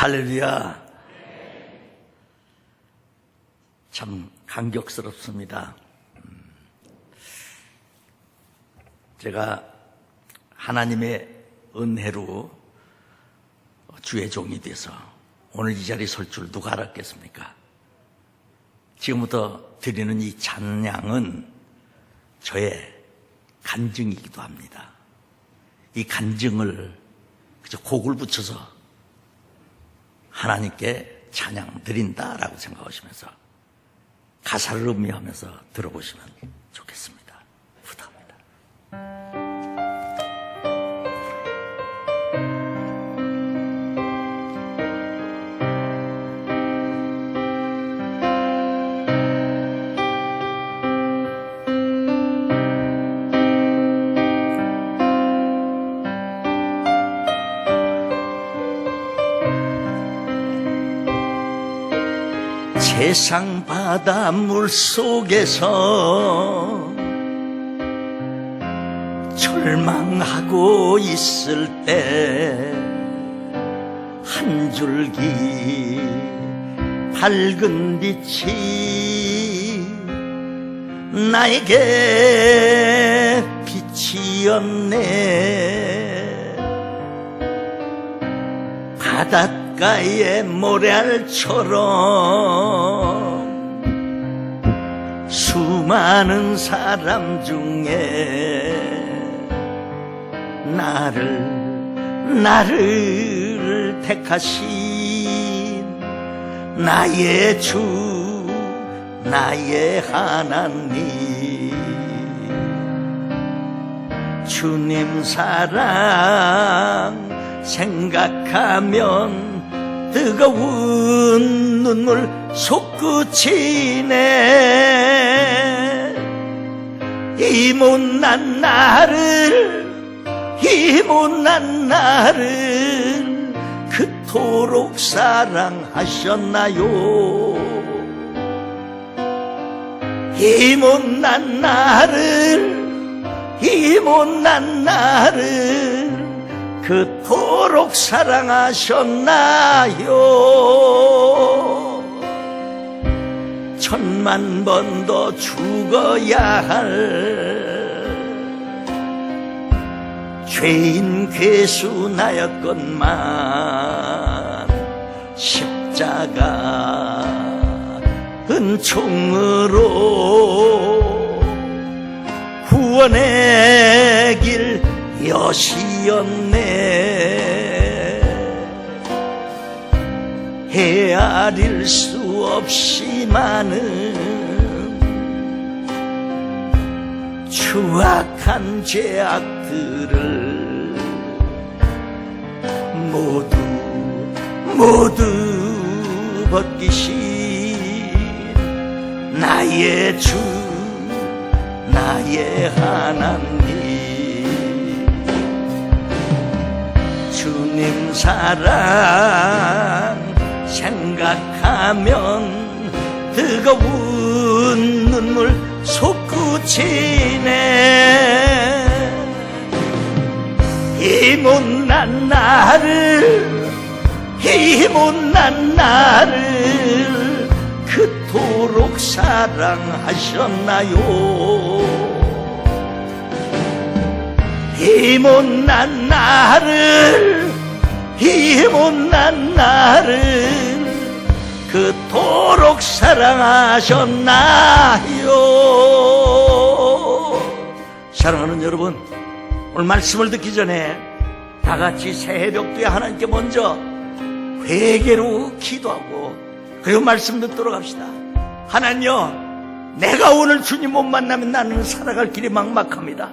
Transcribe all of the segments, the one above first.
할렐루야. 참 감격스럽습니다. 제가 하나님의 은혜로 주의 종이 돼서 오늘 이 자리에 설 줄 누가 알았겠습니까? 지금부터 드리는 이 찬양은 저의 간증이기도 합니다. 이 간증을 그저 곡을 붙여서 하나님께 찬양 드린다라고 생각하시면서 가사를 음미하면서 들어보시면 좋겠습니다. 부탁합니다. 세상 바닷물 속에서 절망하고 있을 때 한 줄기 밝은 빛이 나에게 빛이었네. 바닷가의 모래알처럼 수많은 사람 중에 나를 택하신 나의 주 나의 하나님, 주님 사랑 생각하면 뜨거운 눈물 솟구치네. 이 못난 나를 그토록 사랑하셨나요? 이 못난 나를 그토록 사랑하셨나요? 10,000,000번 더 죽어야 할 죄인 괴수 나였건만 십자가 은총으로 구원의 길 여시었네. 헤아릴 수 없이 많은 추악한 죄악들을 모두 벗기신 나의 주 나의 하나님, 주님 사랑 생각하면 뜨거운 눈물 솟구치네. 이 못난 나를 그토록 사랑하셨나요? 이 못난 나를 그토록 사랑하셨나요? 사랑하는 여러분, 오늘 말씀을 듣기 전에 다같이 새벽도에 하나님께 먼저 회개로 기도하고 그리고 말씀 듣도록 합시다. 하나님요, 내가 오늘 주님 못 만나면 나는 살아갈 길이 막막합니다.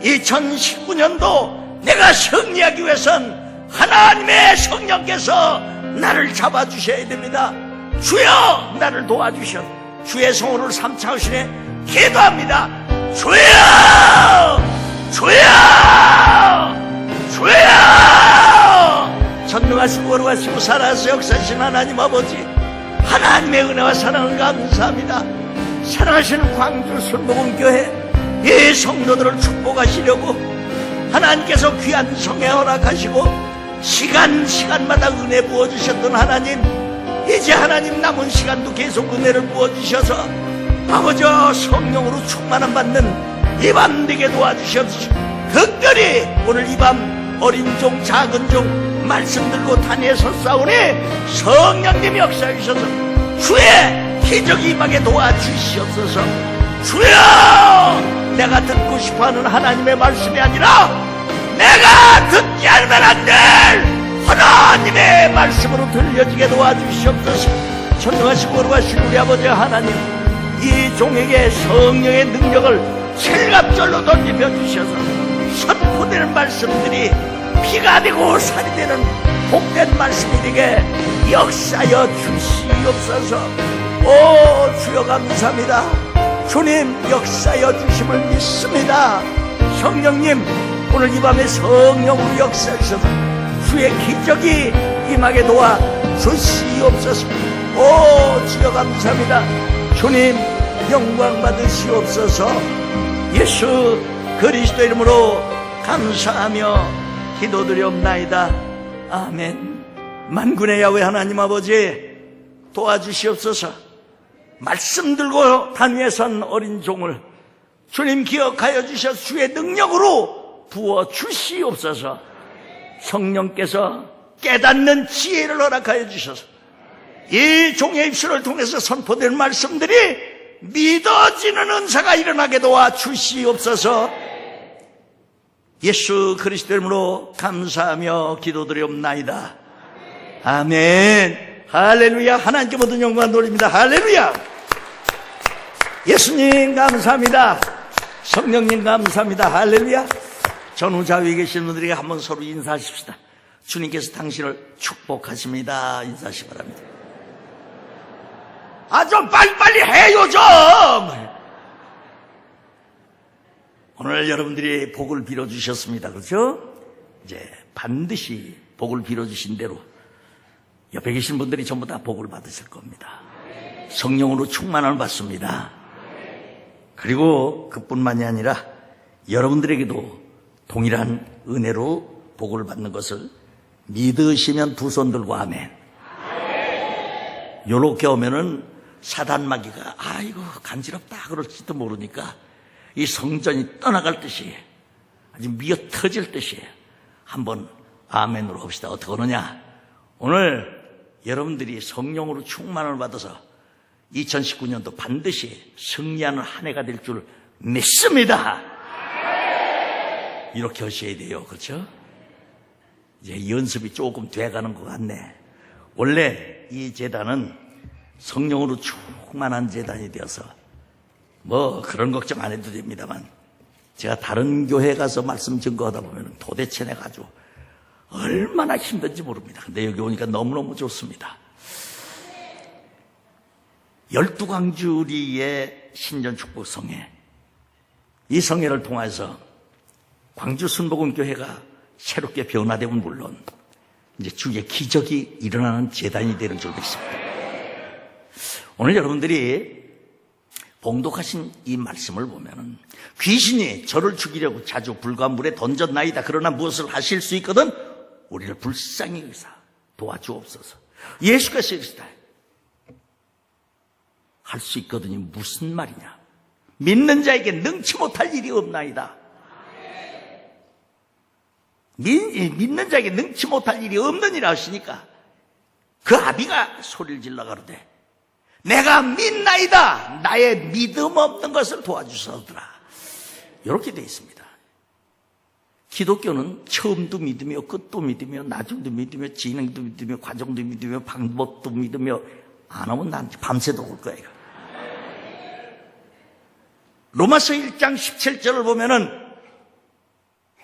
2019년도 내가 승리하기 위해선 하나님의 성령께서 나를 잡아주셔야 됩니다. 주여 나를 도와주셔. 주의 성호를 삼창하시네 기도합니다. 주여 전능하시고 거룩하시고 살아서 역사하신 하나님 아버지, 하나님의 은혜와 사랑을 감사합니다. 사랑하시는 광주 순복음교회 이 성도들을 축복하시려고 하나님께서 귀한 성회 허락하시고 시간마다 은혜 부어주셨던 하나님, 이제 하나님 남은 시간도 계속 은혜를 부어주셔서 아버지 성령으로 충만함 받는 이 밤 되게 도와주시옵소서. 특별히 오늘 이 밤 어린 종 작은 종 말씀 들고 단위에 섰사오니 성령님 역사해 주셔서 주의 기적이 임하게 도와주시옵소서. 주여, 내가 듣고 싶어하는 하나님의 말씀이 아니라 내가 듣지 않으면 안 될 하나님의 말씀으로 들려지게 도와주시옵소서. 전능하시고 거룩하신 우리 아버지 하나님, 이 종에게 성령의 능력을 칠갑절로 던집혀 주셔서 선포되는 말씀들이 피가 되고 살이 되는 복된 말씀이 되게 역사여 주시옵소서. 오 주여 감사합니다. 주님 역사여 주심을 믿습니다. 성령님 오늘 이 밤에 성령으로 역사하셔서 주의 기적이 임하게 도와 주시옵소서. 오 주여 감사합니다. 주님 영광 받으시옵소서. 예수 그리스도 이름으로 감사하며 기도드리옵나이다. 아멘. 만군의 야훼 하나님 아버지 도와주시옵소서. 말씀 들고 단위에 선 어린 종을 주님 기억하여 주셔서 주의 능력으로 부어주시옵소서. 성령께서 깨닫는 지혜를 허락하여 주셔서 이 종의 입술을 통해서 선포된 말씀들이 믿어지는 은사가 일어나게 도와주시옵소서. 예수 그리스도 이름으로 감사하며 기도드리옵나이다. 아멘. 할렐루야. 하나님께 모든 영광 돌립니다. 할렐루야. 예수님 감사합니다. 성령님 감사합니다. 할렐루야. 전후좌우에 계신 분들에게 한번 서로 인사하십시다. 주님께서 당신을 축복하십니다. 인사하시기 바랍니다. 좀 빨리빨리 해요 좀. 오늘 여러분들이 복을 빌어주셨습니다. 그렇죠? 이제 반드시 복을 빌어주신 대로 옆에 계신 분들이 전부 다 복을 받으실 겁니다. 성령으로 충만함을 받습니다. 그리고 그뿐만이 아니라 여러분들에게도 동일한 은혜로 복을 받는 것을 믿으시면 두 손 들고 아멘. 요렇게 오면은 사단마귀가 아이고 간지럽다 그럴지도 모르니까 이 성전이 떠나갈 듯이 아주 미어 터질 듯이 한번 아멘으로 합시다. 어떻게 하느냐? 오늘 여러분들이 성령으로 충만을 받아서 2019년도 반드시 승리하는 한 해가 될 줄 믿습니다. 이렇게 하셔야 돼요. 그렇죠? 이제 연습이 조금 돼가는 것 같네. 원래 이 재단은 성령으로 충만한 재단이 되어서 뭐 그런 걱정 안 해도 됩니다만 제가 다른 교회 가서 말씀 증거하다 보면 도대체 내가 아주 얼마나 힘든지 모릅니다. 근데 여기 오니까 너무너무 좋습니다. 12광주리의 신전축복성회, 이 성회를 통해서 광주 순복음교회가 새롭게 변화되면 물론 이제 주의 기적이 일어나는 재단이 되는 줄 믿습니다. 오늘 여러분들이 봉독하신 이 말씀을 보면은 귀신이 저를 죽이려고 자주 불과 물에 던졌나이다. 그러나 무엇을 하실 수 있거든 우리를 불쌍히 여기사 도와주옵소서. 예수께서 이르시되 할 수 있거든이 무슨 말이냐? 믿는 자에게 능치 못할 일이 없나이다. 믿는 자에게 능치 못할 일이 없느니라 하시니까 그 아비가 소리를 질러 가로되 내가 믿나이다. 나의 믿음 없는 것을 도와주소서라. 이렇게 되어 있습니다. 기독교는 처음도 믿으며 끝도 믿으며 나중도 믿으며 진행도 믿으며 과정도 믿으며 방법도 믿으며 안 하면 난 밤새도 올 거야. 이거. 로마서 1장 17절을 보면은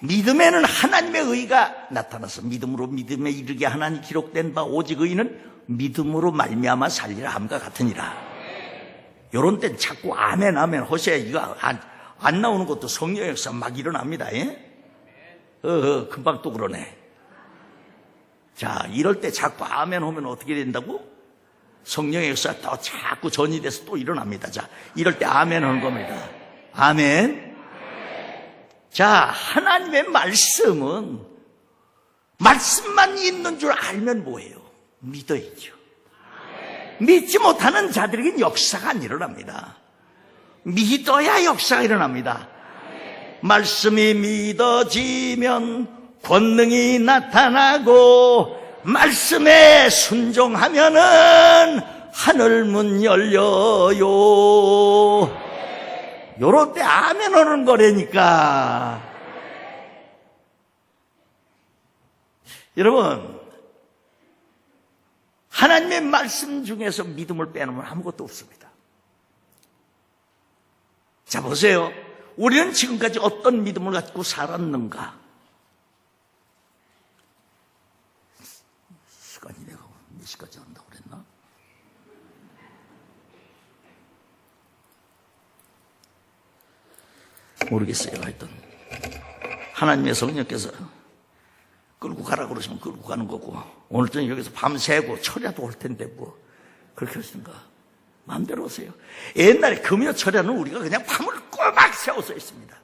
믿음에는 하나님의 의가 나타나서 믿음으로 믿음에 이르게 하나니 기록된 바 오직 의인은 믿음으로 말미암아 살리라 함과 같으니라. 요런 땐 자꾸 아멘 아멘 하셔야 이거 안 나오는 것도 성령의 역사 막 일어납니다. 예? 금방 또 그러네. 자, 이럴 때 자꾸 아멘 하면 어떻게 된다고? 성령의 역사가 더 자꾸 전이 돼서 또 일어납니다. 자, 이럴 때 아멘 하는 겁니다. 아멘. 자, 하나님의 말씀은 말씀만 있는 줄 알면 뭐예요? 믿어야죠. 믿지 못하는 자들에게는 역사가 안 일어납니다. 믿어야 역사가 일어납니다. 말씀이 믿어지면 권능이 나타나고, 말씀에 순종하면은 하늘 문 열려요. 요럴 때 아멘 오는 거라니까. 여러분, 하나님의 말씀 중에서 믿음을 빼놓으면 아무것도 없습니다. 자, 보세요. 우리는 지금까지 어떤 믿음을 갖고 살았는가? 시간이 내가 몇 시까지 한다고 그랬나? 모르겠어요. 하여튼 하나님의 성령께서 끌고 가라고 그러시면 끌고 가는 거고, 오늘 저녁 여기서 밤새고 철야도 올 텐데 뭐 그렇게 하시는가? 마음대로 오세요. 옛날에 금요 철야는 우리가 그냥 밤을 꼬박 새워서 했습니다.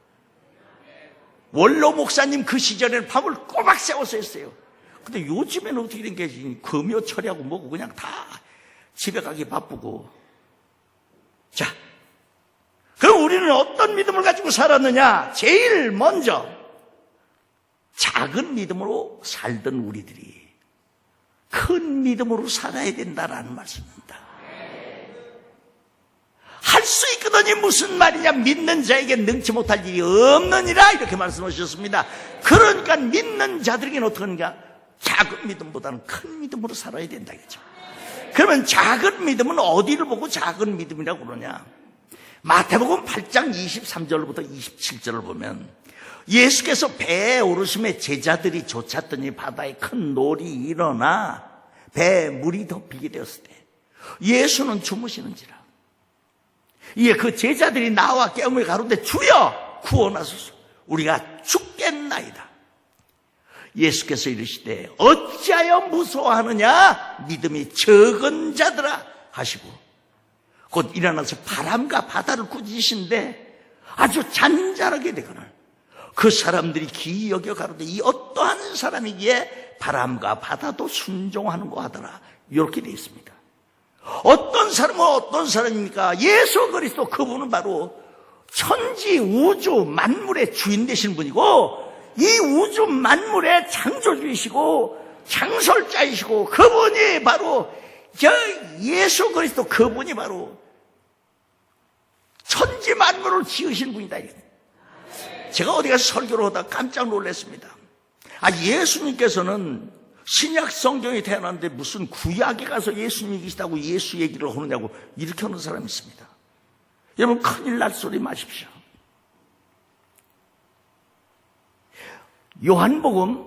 원로 목사님 그 시절에는 밤을 꼬박 새워서 했어요. 근데 요즘에는 어떻게 된 게, 금요 철야고 뭐고 그냥 다 집에 가기 바쁘고. 자, 그럼 우리는 어떤 믿음을 가지고 살았느냐? 제일 먼저 작은 믿음으로 살던 우리들이 큰 믿음으로 살아야 된다라는 말씀입니다. 할 수 있거든요. 무슨 말이냐? 믿는 자에게 능치 못할 일이 없느니라, 이렇게 말씀하셨습니다. 그러니까 믿는 자들에게는 어떡하는가? 작은 믿음보다는 큰 믿음으로 살아야 된다겠죠. 그러면 작은 믿음은 어디를 보고 작은 믿음이라고 그러냐? 마태복음 8장 23절부터 27절을 보면 예수께서 배에 오르심에 제자들이 쫓았더니 바다에 큰 놀이 일어나 배에 물이 덮이게 되었을 때 예수는 주무시는지라. 이에 그 제자들이 나와 깨우며 가로되 주여 구원하소서, 우리가 죽겠나이다. 예수께서 이르시되 어찌하여 무서워하느냐? 믿음이 적은 자들아 하시고 곧 일어나서 바람과 바다를 꾸짖으신데 아주 잔잔하게 되거늘 그 사람들이 기이 여겨 가로되 이 어떠한 사람이기에 바람과 바다도 순종하는고 하더라. 이렇게 되어 있습니다. 어떤 사람은 어떤 사람입니까? 예수 그리스도, 그분은 바로 천지 우주 만물의 주인 되신 분이고, 이 우주 만물의 창조주이시고 창설자이시고, 그분이 바로 예수 그리스도, 그분이 바로 천지 만물을 지으신 분이다. 제가 어디 가서 설교를 하다가 깜짝 놀랐습니다. 예수님께서는 신약 성경에 태어났는데 무슨 구약에 가서 예수님이 계시다고 예수 얘기를 하느냐고 이렇게 하는 사람이 있습니다. 여러분, 큰일 날 소리 마십시오. 요한복음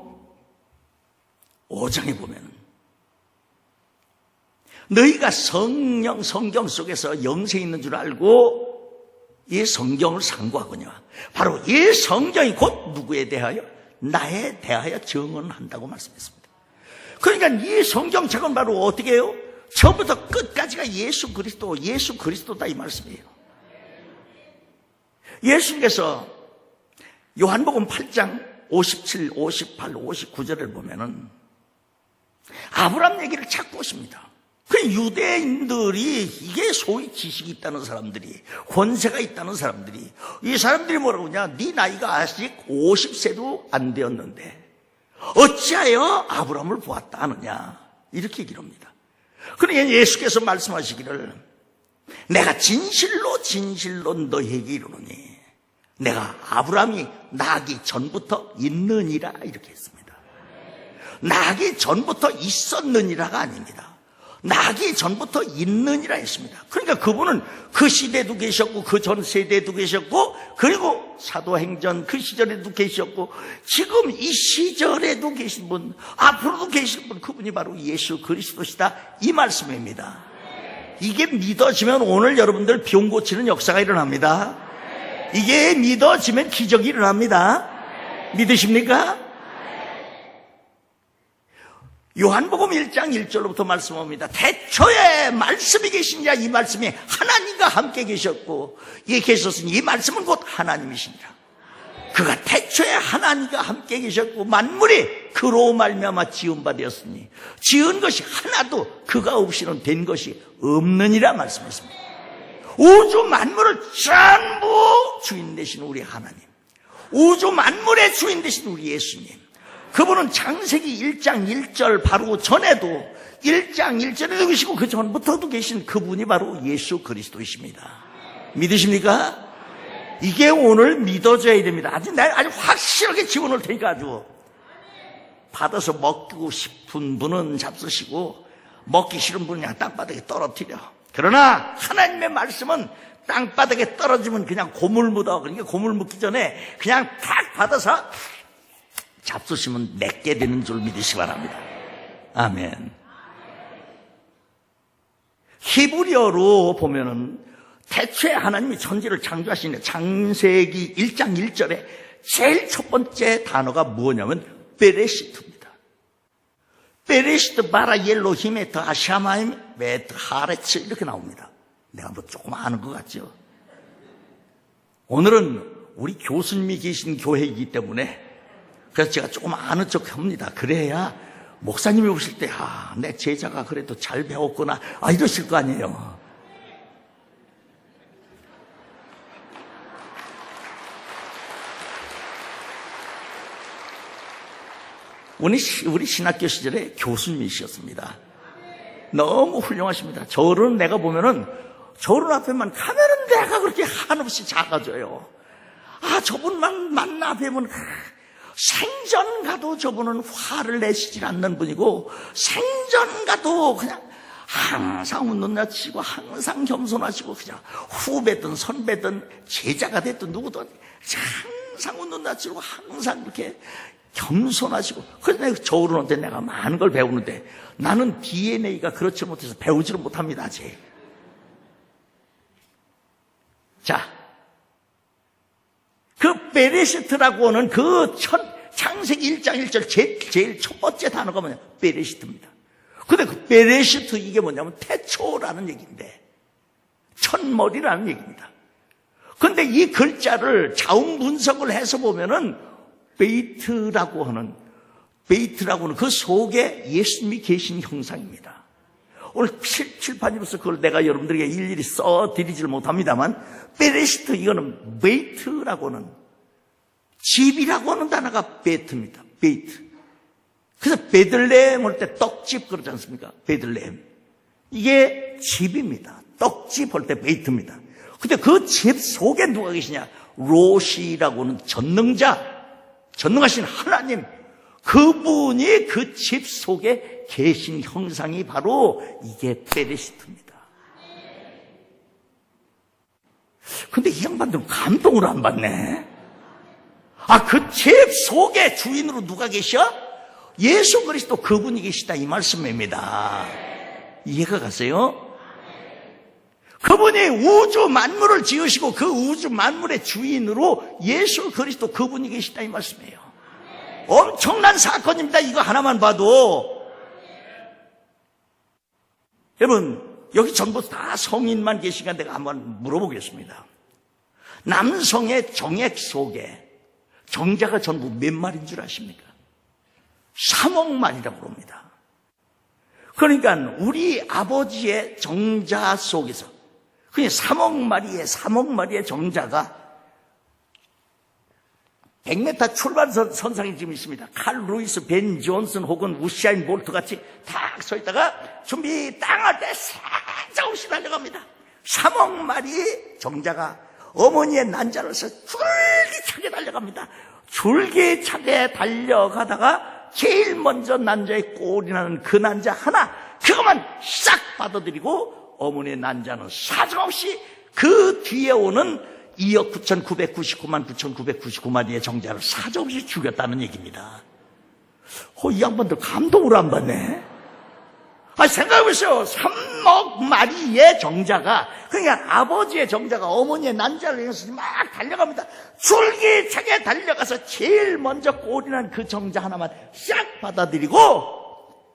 5장에 보면 너희가 성경 속에서 영생 있는 줄 알고 이 성경을 상고하거니와 바로 이 성경이 곧 누구에 대하여? 나에 대하여 증언한다고 말씀했습니다. 그러니까 이 성경책은 바로 어떻게 해요? 처음부터 끝까지가 예수 그리스도다 이 말씀이에요. 예수님께서 요한복음 8장 57, 58, 59절을 보면은 아브라함 얘기를 자꾸 하십니다. 그 유대인들이, 이게 소위 지식이 있다는 사람들이, 권세가 있다는 사람들이, 이 사람들이 뭐라고 하냐? 네 나이가 아직 50세도 안 되었는데 어찌하여 아브라함을 보았다 하느냐, 이렇게 얘기를 합니다. 그러니까 예수께서 말씀하시기를 내가 진실로 너희에게 이르노니 내가 아브라함이 나기 전부터 있느니라, 이렇게 했습니다. 나기 전부터 있었느니라가 아닙니다. 나기 전부터 있느니라 했습니다. 그러니까 그분은 그 시대에도 계셨고 그 전 세대에도 계셨고 그리고 사도행전 그 시절에도 계셨고 지금 이 시절에도 계신 분, 앞으로도 계실 분, 그분이 바로 예수 그리스도시다, 이 말씀입니다. 이게 믿어지면 오늘 여러분들 병 고치는 역사가 일어납니다. 이게 믿어지면 기적이 일어납니다. 믿으십니까? 요한복음 1장 1절로부터 말씀합니다. 태초에 말씀이 계신 자, 이 말씀이 하나님과 함께 계셨고 이 계셨으니 이 말씀은 곧 하나님이시니라. 그가 태초에 하나님과 함께 계셨고 만물이 그로 말미암아 지은 바 되었으니 지은 것이 하나도 그가 없이는 된 것이 없느니라 말씀했습니다. 우주 만물을 전부 주인 되신 우리 하나님, 우주 만물의 주인 되신 우리 예수님, 그분은 창세기 1장 1절 바로 전에도 1장 1절에도 계시고 그 전부터도 계신 그분이 바로 예수 그리스도이십니다. 믿으십니까? 이게 오늘 믿어져야 됩니다. 아주 확실하게 집어넣을 테니까 아주. 받아서 먹고 싶은 분은 잡수시고 먹기 싫은 분은 그냥 땅바닥에 떨어뜨려. 그러나 하나님의 말씀은 땅바닥에 떨어지면 그냥 고물 묻어. 그러니까 고물 묻기 전에 그냥 탁 받아서 잡수시면 맺게 되는 줄 믿으시기 바랍니다. 아멘. 히브리어로 보면은 태초에 하나님이 천지를 창조하시는 창세기 1장 1절에 제일 첫 번째 단어가 뭐냐면 베레시트입니다. 베레시트 바라 옐로힘에 더 아샤마임 베트 하레츠 이렇게 나옵니다. 내가 뭐 조금 아는 것 같죠? 오늘은 우리 교수님이 계신 교회이기 때문에 그래서 제가 조금 아는 척 합니다. 그래야 목사님이 오실 때 내 제자가 그래도 잘 배웠구나 이러실 거 아니에요. 우리 신학교 시절에 교수님이셨습니다. 너무 훌륭하십니다. 저를 내가 보면은 저를 앞에만 가면은 내가 그렇게 한없이 작아져요. 저분만 만나 뵈면 생전 가도 저분은 화를 내시질 않는 분이고 생전 가도 그냥 항상 웃는 낯이고 항상 겸손하시고 그냥 후배든 선배든 제자가 됐든 누구든 항상 웃는 낯이고 항상 그렇게 겸손하시고 그래서 내가 저울은 내가 많은 걸 배우는데 나는 DNA가 그렇지 못해서 배우지를 못합니다. 아직. 자, 그 베레시트라고 하는 그 창세기 1장 1절 제일 첫 번째 단어가 뭐냐? 베레시트입니다. 근데 그 베레시트 이게 뭐냐면 태초라는 얘기인데 첫머리라는 얘기입니다. 근데 이 글자를 자음 분석을 해서 보면은 베이트라고 하는 그 속에 예수님이 계신 형상입니다. 오늘 칠판으로서 그걸 내가 여러분들에게 일일이 써드리질 못합니다만 베레시트 이거는 베이트라고 하는 집이라고 하는 단어가 베이트입니다. 베이트. 그래서 베들레헴 할 때 떡집 그러지 않습니까? 베들레헴. 이게 집입니다. 떡집 할 때 베이트입니다. 근데 그 집 속에 누가 계시냐? 로시라고 하는 전능하신 하나님, 그분이 그 집 속에 계신 형상이 바로 이게 베레시트입니다. 근데 이 양반들은 감동을 안 받네. 그 집 속에 주인으로 누가 계셔? 예수 그리스도 그분이 계시다 이 말씀입니다. 이해가 가세요? 그분이 우주 만물을 지으시고 그 우주 만물의 주인으로 예수 그리스도 그분이 계시다 이 말씀이에요. 엄청난 사건입니다. 이거 하나만 봐도. 여러분 여기 전부 다 성인만 계시니까 내가 한번 물어보겠습니다. 남성의 정액 속에 정자가 전부 몇 마리인 줄 아십니까? 3억 마리라고 그럽니다. 그러니까 우리 아버지의 정자 속에서 그냥 3억 마리의 정자가 100m 출발선상에 지금 있습니다. 칼 루이스 벤 존슨 혹은 우샤인 볼트 같이 탁 서 있다가 준비 땅할 때 살짝 없이 달려갑니다. 3억 마리의 정자가 어머니의 난자로서 줄기차게 달려갑니다. 줄기차게 달려가다가 제일 먼저 난자의 꼴이 나는 그 난자 하나 그것만 싹 받아들이고 어머니의 난자는 사정없이 그 뒤에 오는 2억 9,999만 9,999마리의 정자를 사정없이 죽였다는 얘기입니다. 이 양반들 감동을 안 받네. 생각해보세요. 3억 마리의 정자가 그러니까 아버지의 정자가 어머니의 난자를 향해서 막 달려갑니다. 줄기차게 달려가서 제일 먼저 꼴이 난 그 정자 하나만 싹 받아들이고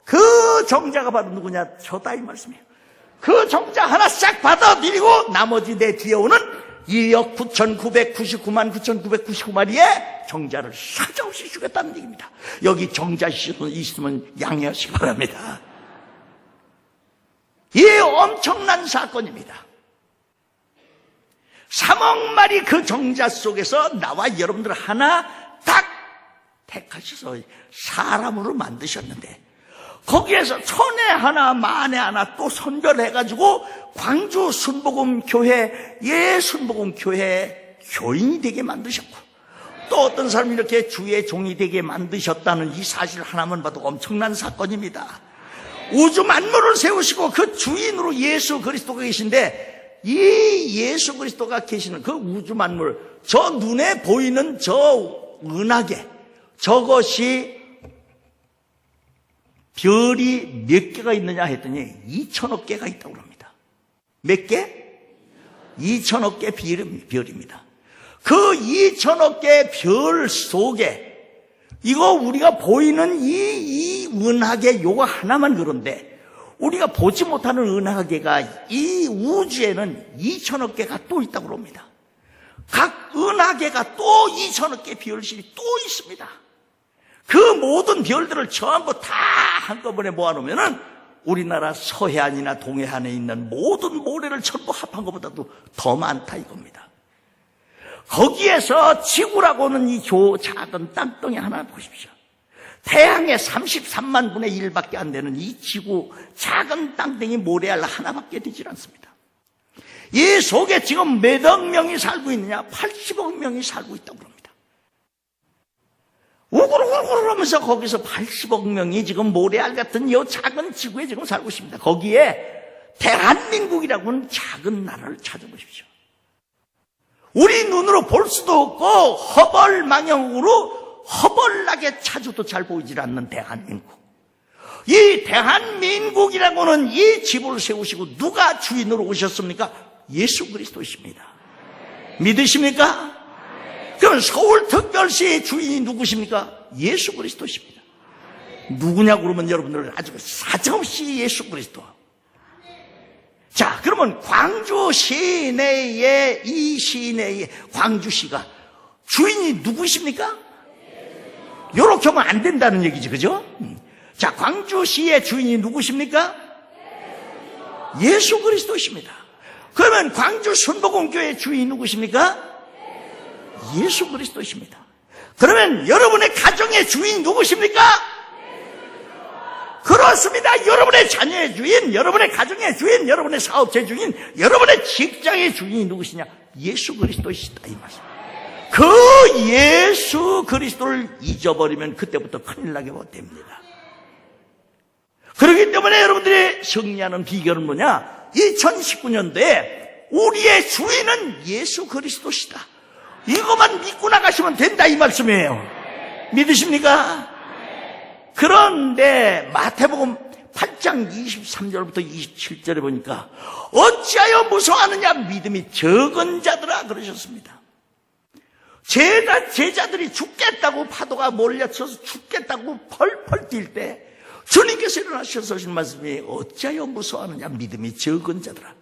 그 정자가 바로 누구냐? 저다 이 말씀이에요. 그 정자 하나 싹 받아들이고 나머지 내 뒤에 오는 2억 9,999만 9,999마리의 정자를 사정없이 죽였다는 얘기입니다. 여기 정자 있으면 양해하시기 바랍니다. 이 엄청난 사건입니다. 3억 마리 그 정자 속에서 나와 여러분들 하나 딱 택하셔서 사람으로 만드셨는데, 거기에서 천에 하나 만에 하나 또 선별해가지고 광주 순복음교회 순복음교회 교인이 되게 만드셨고, 또 어떤 사람이 이렇게 주의 종이 되게 만드셨다는 이 사실 하나만 봐도 엄청난 사건입니다. 우주 만물을 세우시고 그 주인으로 예수 그리스도가 계신데, 이 예수 그리스도가 계시는 그 우주 만물, 저 눈에 보이는 저 은하계, 저것이 별이 몇 개가 있느냐 했더니 2천억 개가 있다고 합니다. 몇 개? 2천억 개 별입니다. 그 2천억 개 별 속에 이거 우리가 보이는 이 은하계 요거 하나만 그런데, 우리가 보지 못하는 은하계가 이 우주에는 2천억 개가 또 있다고 합니다. 각 은하계가 또 2천억 개 별실이 또 있습니다. 그 모든 별들을 전부 다 한꺼번에 모아놓으면은 우리나라 서해안이나 동해안에 있는 모든 모래를 전부 합한 것보다도 더 많다 이겁니다. 거기에서 지구라고는 이 작은 땅덩이 하나 보십시오. 태양의 33만 분의 1밖에 안 되는 이 지구 작은 땅덩이 모래알 하나밖에 되질 않습니다. 이 속에 지금 몇억 명이 살고 있느냐? 80억 명이 살고 있다고 합니다. 우글우글 하면서 거기서 80억 명이 지금 모래알 같은 이 작은 지구에 지금 살고 있습니다. 거기에 대한민국이라고는 작은 나라를 찾아보십시오. 우리 눈으로 볼 수도 없고 허벌 망령으로 허벌나게 찾아도 잘 보이질 않는 대한민국. 이 대한민국이라고는 이 집을 세우시고 누가 주인으로 오셨습니까? 예수 그리스도이십니다. 믿으십니까? 그럼 서울특별시의 주인이 누구십니까? 예수 그리스도십니다. 누구냐고 그러면 여러분들 아주 사정없이 예수 그리스도. 자, 그러면 광주 시내의 이 시내의 광주시가 주인이 누구십니까? 요렇게 하면 안 된다는 얘기지, 그죠? 자, 광주시의 주인이 누구십니까? 예수 그리스도십니다. 그러면 광주 순복음교회 주인이 누구십니까? 예수 그리스도십니다. 그러면 여러분의 가정의 주인 누구십니까? 그렇습니다. 여러분의 자녀의 주인, 여러분의 가정의 주인, 여러분의 사업체 주인, 여러분의 직장의 주인이 누구시냐? 예수 그리스도이시다 이 말씀. 그 예수 그리스도를 잊어버리면 그때부터 큰일 나게 됩니다. 그렇기 때문에 여러분들이 승리하는 비결은 뭐냐? 2019년도에 우리의 주인은 예수 그리스도시다. 이것만 믿고 나가시면 된다 이 말씀이에요. 믿으십니까? 그런데 마태복음 8장 23절부터 27절에 보니까 어찌하여 무서워하느냐 믿음이 적은 자들아 그러셨습니다. 제자들이 죽겠다고 파도가 몰려쳐서 죽겠다고 펄펄 뛸 때 주님께서 일어나셔서 하신 말씀이 어찌하여 무서워하느냐 믿음이 적은 자들아.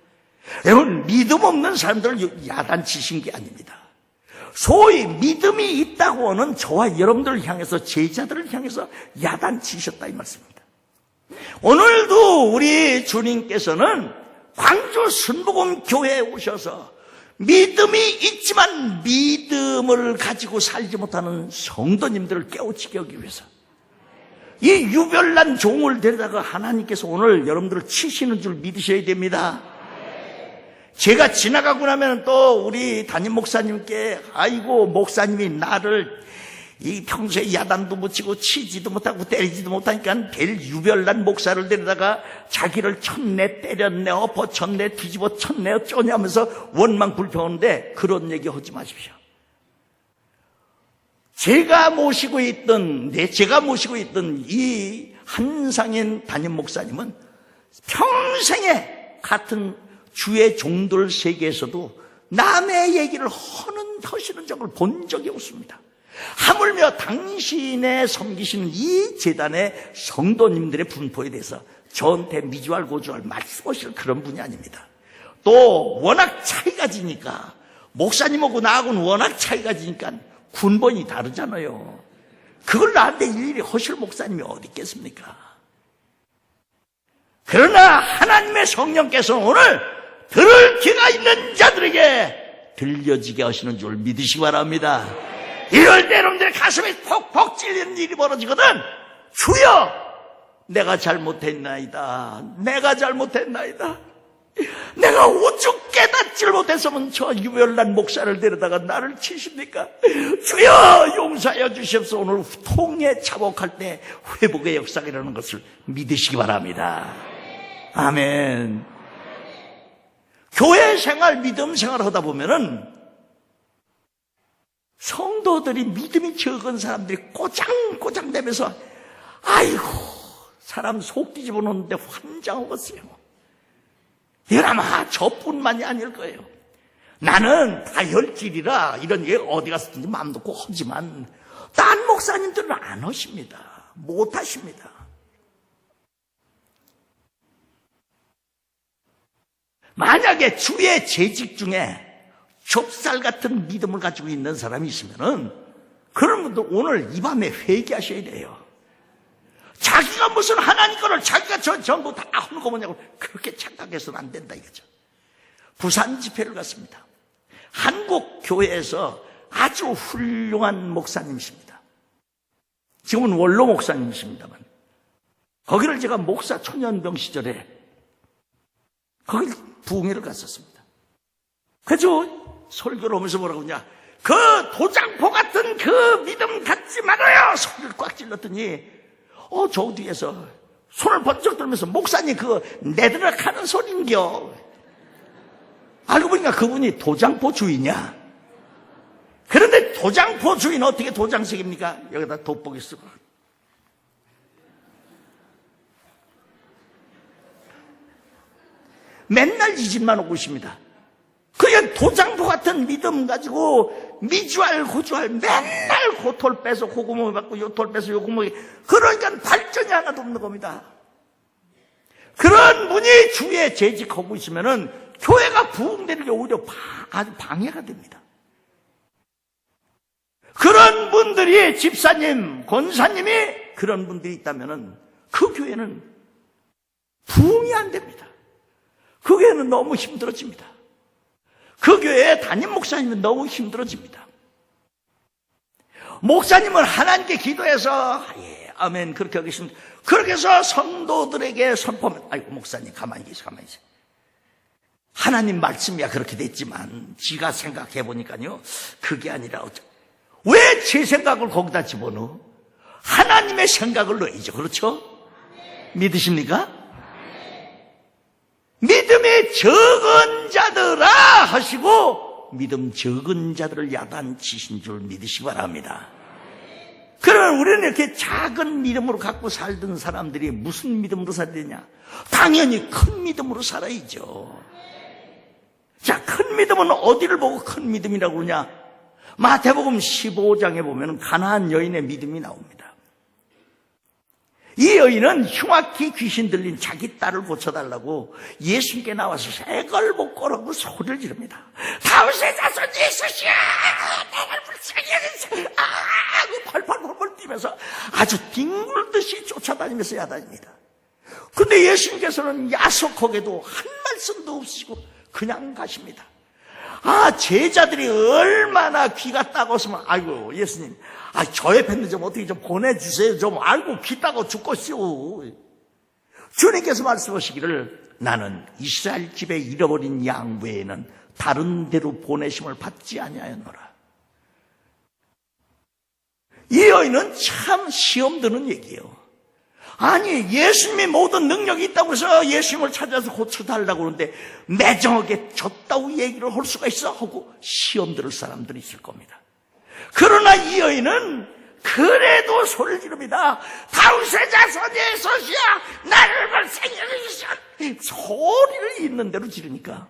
여러분, 믿음 없는 사람들을 야단치신 게 아닙니다. 소위 믿음이 있다고 하는 저와 여러분들을 향해서, 제자들을 향해서 야단치셨다 이 말씀입니다. 오늘도 우리 주님께서는 광주 순복음교회에 오셔서 믿음이 있지만 믿음을 가지고 살지 못하는 성도님들을 깨우치게 하기 위해서 이 유별난 종을 데려다가 하나님께서 오늘 여러분들을 치시는 줄 믿으셔야 됩니다. 제가 지나가고 나면 또 우리 담임 목사님께 아이고 목사님이 나를 이 평소에 야단도 못 치고 치지도 못하고 때리지도 못하니까 될 유별난 목사를 데려다가 자기를 쳤네 때렸네 엎어쳤네 뒤집어 쳤네 어쩌냐면서 원망 불평하는데 그런 얘기 하지 마십시오. 제가 모시고 있던 이 한상인 담임 목사님은 평생에 같은 주의 종들 세계에서도 남의 얘기를 허시는 적을 본 적이 없습니다. 하물며 당신의 섬기시는 이 재단의 성도님들의 분포에 대해서 저한테 미주알 고주알 말씀하실 그런 분이 아닙니다. 또 워낙 차이가 지니까 목사님하고 나하고는 워낙 차이가 지니까 군번이 다르잖아요. 그걸 나한테 일일이 허실 목사님이 어디 있겠습니까? 그러나 하나님의 성령께서 오늘 들을 귀가 있는 자들에게 들려지게 하시는 줄 믿으시기 바랍니다. 이럴 때 여러분들의 가슴이 퍽퍽 찔리는 일이 벌어지거든. 주여, 내가 잘못했나이다. 내가 잘못했나이다. 내가 오죽 깨닫지를 못했으면 저 유별난 목사를 데려다가 나를 치십니까? 주여, 용서하여 주시옵소서. 오늘 통에 차복할 때 회복의 역사가 일어나는 것을 믿으시기 바랍니다. 아멘. 교회 생활, 믿음 생활 하다 보면은 성도들이 믿음이 적은 사람들이 꼬장꼬장 대면서 아이고, 사람 속 뒤집어 놓는데 환장하겠어요. 이건 아마 저뿐만이 아닐 거예요. 나는 다혈질이라 이런 예 어디 갔든지 마음 놓고 하지만 딴 목사님들은 안 하십니다. 못 하십니다. 만약에 주의 재직 중에 좁쌀 같은 믿음을 가지고 있는 사람이 있으면은 그런 분들 오늘 이 밤에 회개하셔야 돼요. 자기가 무슨 하나님 거를 자기가 전부 다 하는 거 뭐냐고 그렇게 착각해서는 안 된다 이거죠. 부산 집회를 갔습니다. 한국 교회에서 아주 훌륭한 목사님이십니다. 지금은 원로 목사님이십니다만 거기를 제가 목사 초년병 시절에 거기 부흥회를 갔었습니다. 그래서 설교를 하면서 뭐라고 하냐, 그 도장포 같은 그 믿음 갖지 말아요 소리를 꽉 찔렀더니 저 뒤에서 손을 번쩍 들면서 목사님 그거 내드락하는 소린겨. 알고 보니까 그분이 도장포 주인이야. 그런데 도장포 주인 어떻게 도장색입니까? 여기다 돋보기 쓰고 맨날 이 집만 오고 있습니다. 그냥 도장포 같은 믿음 가지고 미주알 고주알 맨날 고톨 빼서 고구멍 받고 요톨 빼서 요구멍이, 그러니까 발전이 하나도 없는 겁니다. 그런 분이 주에 재직하고 있으면은 교회가 부흥되는 게 오히려 아주 방해가 됩니다. 그런 분들이 집사님, 권사님이 그런 분들이 있다면은 그 교회는 부흥이 안 됩니다. 그 교회는 너무 힘들어집니다. 그 교회에 담임 목사님은 너무 힘들어집니다. 목사님은 하나님께 기도해서 예, 아멘 그렇게 하겠습니다. 그렇게 해서 성도들에게 선포하면 아이고 목사님 가만히 계세요. 하나님 말씀이야 그렇게 됐지만 지가 생각해 보니까요 그게 아니라 왜 제 생각을 거기다 집어넣어? 하나님의 생각을 넣어야죠. 그렇죠? 믿으십니까? 믿음이 적은 자들아 하시고 믿음 적은 자들을 야단치신 줄 믿으시기 바랍니다. 그러면 우리는 이렇게 작은 믿음으로 갖고 살던 사람들이 무슨 믿음으로 살아야 되냐? 당연히 큰 믿음으로 살아야죠. 자, 큰 믿음은 어디를 보고 큰 믿음이라고 그러냐? 마태복음 15장에 보면 가나안 여인의 믿음이 나옵니다. 이 여인은 흉악히 귀신 들린 자기 딸을 고쳐달라고 예수님께 나와서 새걸 못 거라고 소리를 지릅니다. 다윗의 자손 예수시여 나를 불쌍히 여기소서. 펄펄펄펄 뛰면서 아주 뒹굴듯이 쫓아다니면서 야단입니다. 근데 예수님께서는 야속하게도 한 말씀도 없으시고 그냥 가십니다. 제자들이 얼마나 귀가 따가웠으면 아이고 예수님 저 옆에 있는 좀 어떻게 좀 보내주세요. 좀 알고 귀 따고 죽겠시오. 주님께서 말씀하시기를 나는 이스라엘 집에 잃어버린 양 외에는 다른 데로 보내심을 받지 아니하였노라. 이 여인은 참 시험 드는 얘기예요. 아니 예수님이 모든 능력이 있다고 해서 예수님을 찾아서 고쳐달라고 그러는데 매정하게 줬다고 얘기를 할 수가 있어 하고 시험 들을 사람들이 있을 겁니다. 그러나 이 여인은 그래도 소리를 지릅니다. 다윗의 자손 예수시여 나를 불쌍히 여기소서. 소리를 있는 대로 지르니까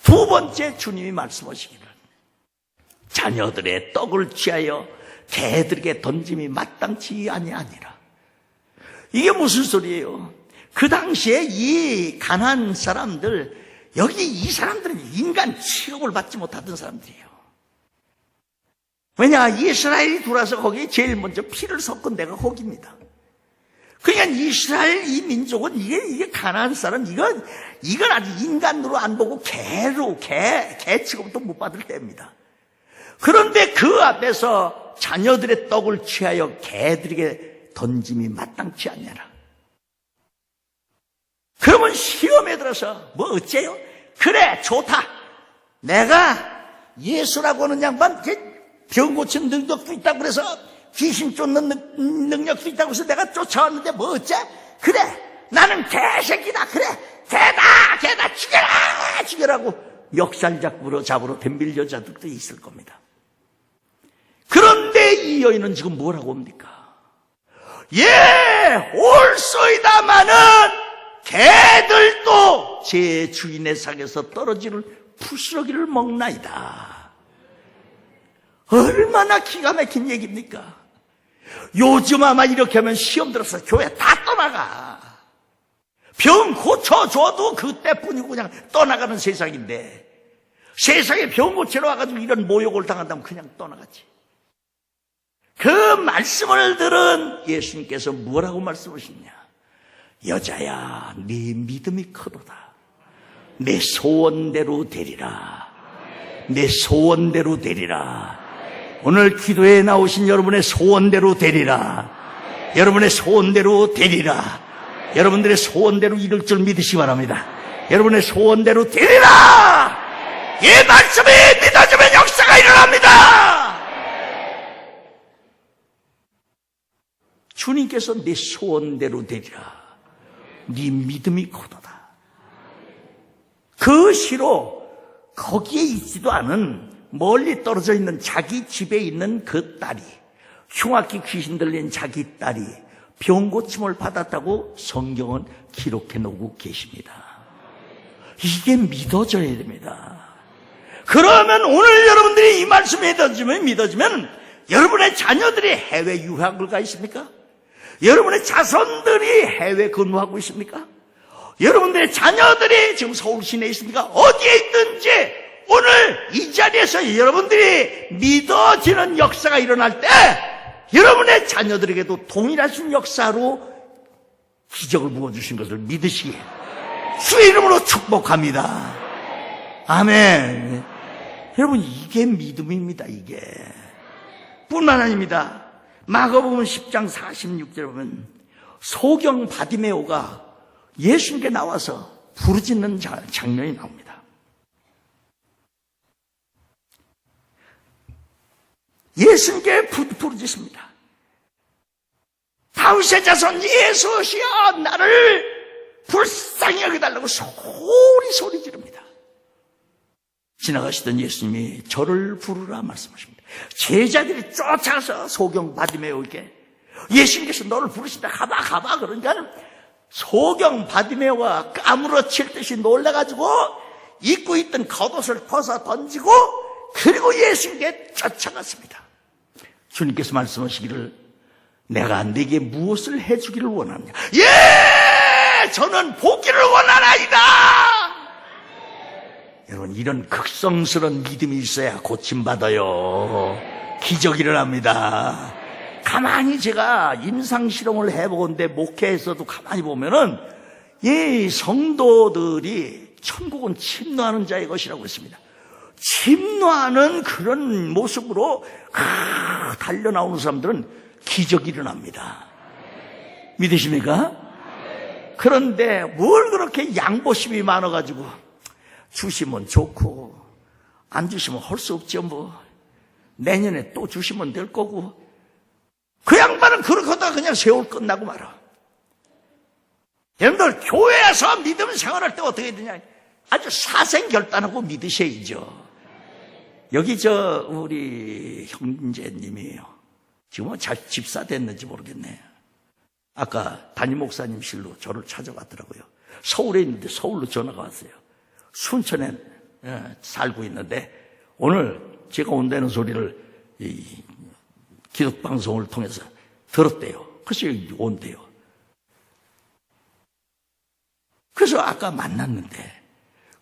두 번째 주님이 말씀하시기를 자녀들의 떡을 취하여 개들에게 던짐이 마땅치 아니하니라. 이게 무슨 소리예요? 그 당시에 이 가난한 사람들 여기 이 사람들은 인간 취급을 받지 못하던 사람들이에요. 왜냐? 이스라엘이 들어와서 거기에 제일 먼저 피를 섞은 데가 거기입니다. 그러니까 이스라엘 이 민족은 이게 가나안 사람, 이건 아주 인간으로 안 보고 개 취급도 못 받을 때입니다. 그런데 그 앞에서 자녀들의 떡을 취하여 개들에게 던짐이 마땅치 않냐라. 그러면 시험에 들어서 뭐 어째요? 그래, 좋다. 내가 예수라고 하는 양반 병 고치는 능력도 있다고 그래서 귀신 쫓는 능력도 있다고 해서 내가 쫓아왔는데 뭐 어째? 그래, 나는 개새끼다. 그래, 개다 죽여라고 멱살 잡으러 덤빌 여자들도 있을 겁니다. 그런데 이 여인은 지금 뭐라고 합니까? 올소이다마는 개들도 제 주인의 상에서 떨어지는 부스러기를 먹나이다. 얼마나 기가 막힌 얘기입니까? 요즘 아마 이렇게 하면 시험 들어서 교회 다 떠나가. 병 고쳐줘도 그때뿐이고 그냥 떠나가는 세상인데, 세상에 병 고치러 와가지고 이런 모욕을 당한다면 그냥 떠나가지. 그 말씀을 들은 예수님께서 뭐라고 말씀하시냐? 여자야, 네 믿음이 크도다. 내 소원대로 되리라. 내 소원대로 되리라. 오늘 기도에 나오신 여러분의 소원대로 되리라. 여러분의 소원대로 되리라. 여러분들의 소원대로 이룰 줄 믿으시기 바랍니다. 여러분의 소원대로 되리라. 이 말씀이 믿어지면 역사가 일어납니다. 주님께서 내 소원대로 되리라. 네 믿음이 크도다. 그 시로 거기에 있지도 않은 멀리 떨어져 있는 자기 집에 있는 그 딸이, 흉악기 귀신 들린 자기 딸이 병 고침을 받았다고 성경은 기록해 놓고 계십니다. 이게 믿어져야 됩니다. 그러면 오늘 여러분들이 이 말씀이 믿어지면 여러분의 자녀들이 해외 유학을 가 있습니까? 여러분의 자손들이 해외 근무하고 있습니까? 여러분들의 자녀들이 지금 서울 시내에 있습니까? 어디에 있든지 오늘 이 자리에서 여러분들이 믿어지는 역사가 일어날 때 여러분의 자녀들에게도 동일하신 역사로 기적을 부어주신 것을 믿으시기에 주의 이름으로 축복합니다. 아멘. 여러분, 이게 믿음입니다. 이게 뿐만 아닙니다. 마가복음 10장 46절에 보면 소경 바디메오가 예수님께 나와서 부르짖는 장면이 나옵니다. 예수님께 부르짖습니다. 다윗의 자손 예수시여, 나를 불쌍히 여겨달라고 소리 지릅니다. 지나가시던 예수님이 저를 부르라 말씀하십니다. 제자들이 쫓아가서 소경 바디메오에게, 예수님께서 너를 부르신다, 가봐 그러니까 소경 바디메오가 까무러칠 듯이 놀라가지고 입고 있던 겉옷을 벗어 던지고 그리고 예수님께 쫓아갔습니다. 주님께서 말씀하시기를 내가 네게 무엇을 해주기를 원하느냐? 저는 보기를 원하나이다. 여러분, 이런 극성스러운 믿음이 있어야 고침받아요. 기적이 일어납니다. 가만히 제가 임상실험을 해보건데 목회에서도 가만히 보면은 이 성도들이 천국은 침노하는 자의 것이라고 했습니다. 침노하는 그런 모습으로 달려나오는 사람들은 기적이 일어납니다. 믿으십니까? 그런데 뭘 그렇게 양보심이 많아가지고 주시면 좋고 안 주시면 할 수 없죠. 뭐 내년에 또 주시면 될 거고, 그 양반은 그렇게 하다가 그냥 세월 끝나고 말아. 여러분들 교회에서 믿음 생활할 때 어떻게 되냐, 아주 사생결단하고 믿으셔야죠. 여기 우리 형제님이에요. 지금은 잘 집사 됐는지 모르겠네. 아까 담임 목사님실로 저를 찾아왔더라고요. 서울에 있는데 서울로 전화가 왔어요. 순천에 살고 있는데 오늘 제가 온다는 소리를 기독방송을 통해서 들었대요. 그래서 여기 온대요. 그래서 아까 만났는데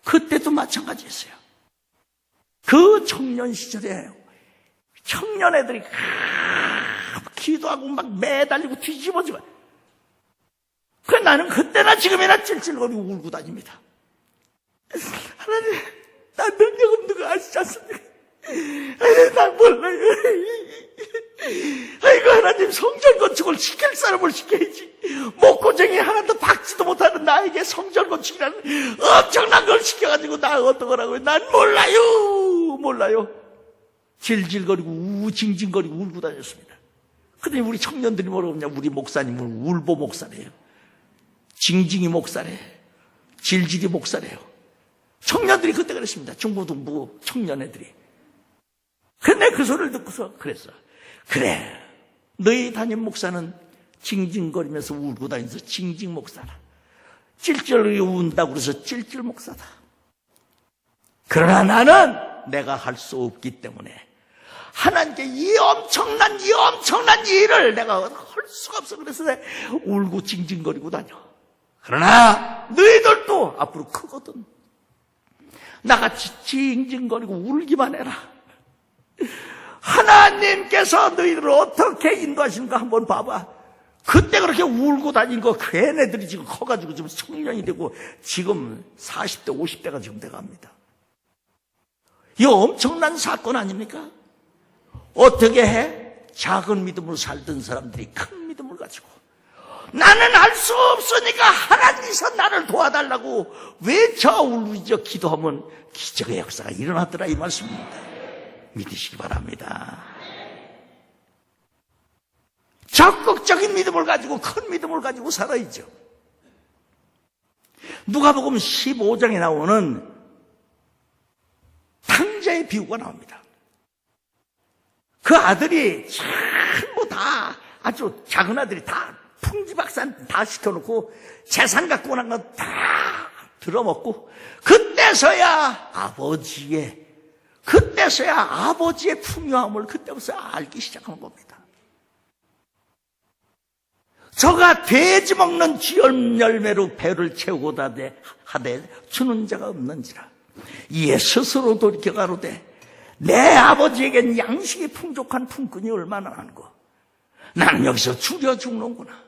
그때도 마찬가지였어요. 그 청년 시절에 청년 애들이 기도하고 막 매달리고 뒤집어지고, 나는 그때나 지금이나 찔찔거리고 울고 다닙니다. 하나님, 나 능력 없는 거 아시지 않습니까? 난 몰라요. 아이고, 하나님, 성전 건축을 시킬 사람을 시켜야지. 목고쟁이 하나도 박지도 못하는 나에게 성전 건축이라는 엄청난 걸 시켜가지고 나 어떡하라고요? 난 몰라요. 질질거리고 우징징거리고 울고 다녔습니다. 근데 우리 청년들이 뭐라고 하냐? 우리 목사님은 울보 목사래요. 징징이 목사래. 질질이 목사래요. 청년들이 그때 그랬습니다. 중고등부 청년 애들이. 근데 그 소리를 듣고서 그랬어. 그래, 너희 담임 목사는 징징거리면서 울고 다니면서 징징 목사다. 찔찔 운다고 그래서 찔찔 목사다. 그러나 나는 내가 할 수 없기 때문에 하나님께 이 엄청난 일을 내가 할 수가 없어. 그래서 내가 울고 징징거리고 다녀. 그러나 너희들도 앞으로 크거든. 나같이 징징거리고 울기만 해라. 하나님께서 너희들을 어떻게 인도하시는가 한번 봐봐. 그때 그렇게 울고 다닌 거 걔네들이 지금 커가지고 지금 청년이 되고 지금 40대 50대가 지금 돼갑니다. 이 엄청난 사건 아닙니까? 어떻게 해? 작은 믿음으로 살던 사람들이 큰 믿음을 가지고 나는 알 수 없으니까 하나님께서 나를 도와달라고 외쳐 울부짖어 기도하면 기적의 역사가 일어났더라, 이 말씀입니다. 믿으시기 바랍니다. 적극적인 믿음을 가지고 큰 믿음을 가지고 살아야죠. 누가복음 15장에 나오는 탕자의 비유가 나옵니다. 그 아들이 전부 다 아주 작은 아들이 다 풍지박산 다 시켜놓고 재산 갖고 난 거 다 들어먹고 그때서야 아버지의 풍요함을 그때부터 알기 시작한 겁니다. 저가 돼지 먹는 쥐염 열매로 배를 채우고 하되 주는 자가 없는지라. 이에 스스로 돌이켜 가로되 내 아버지에겐 양식이 풍족한 품꾼이 얼마나 많고 나는 여기서 줄여 죽는구나.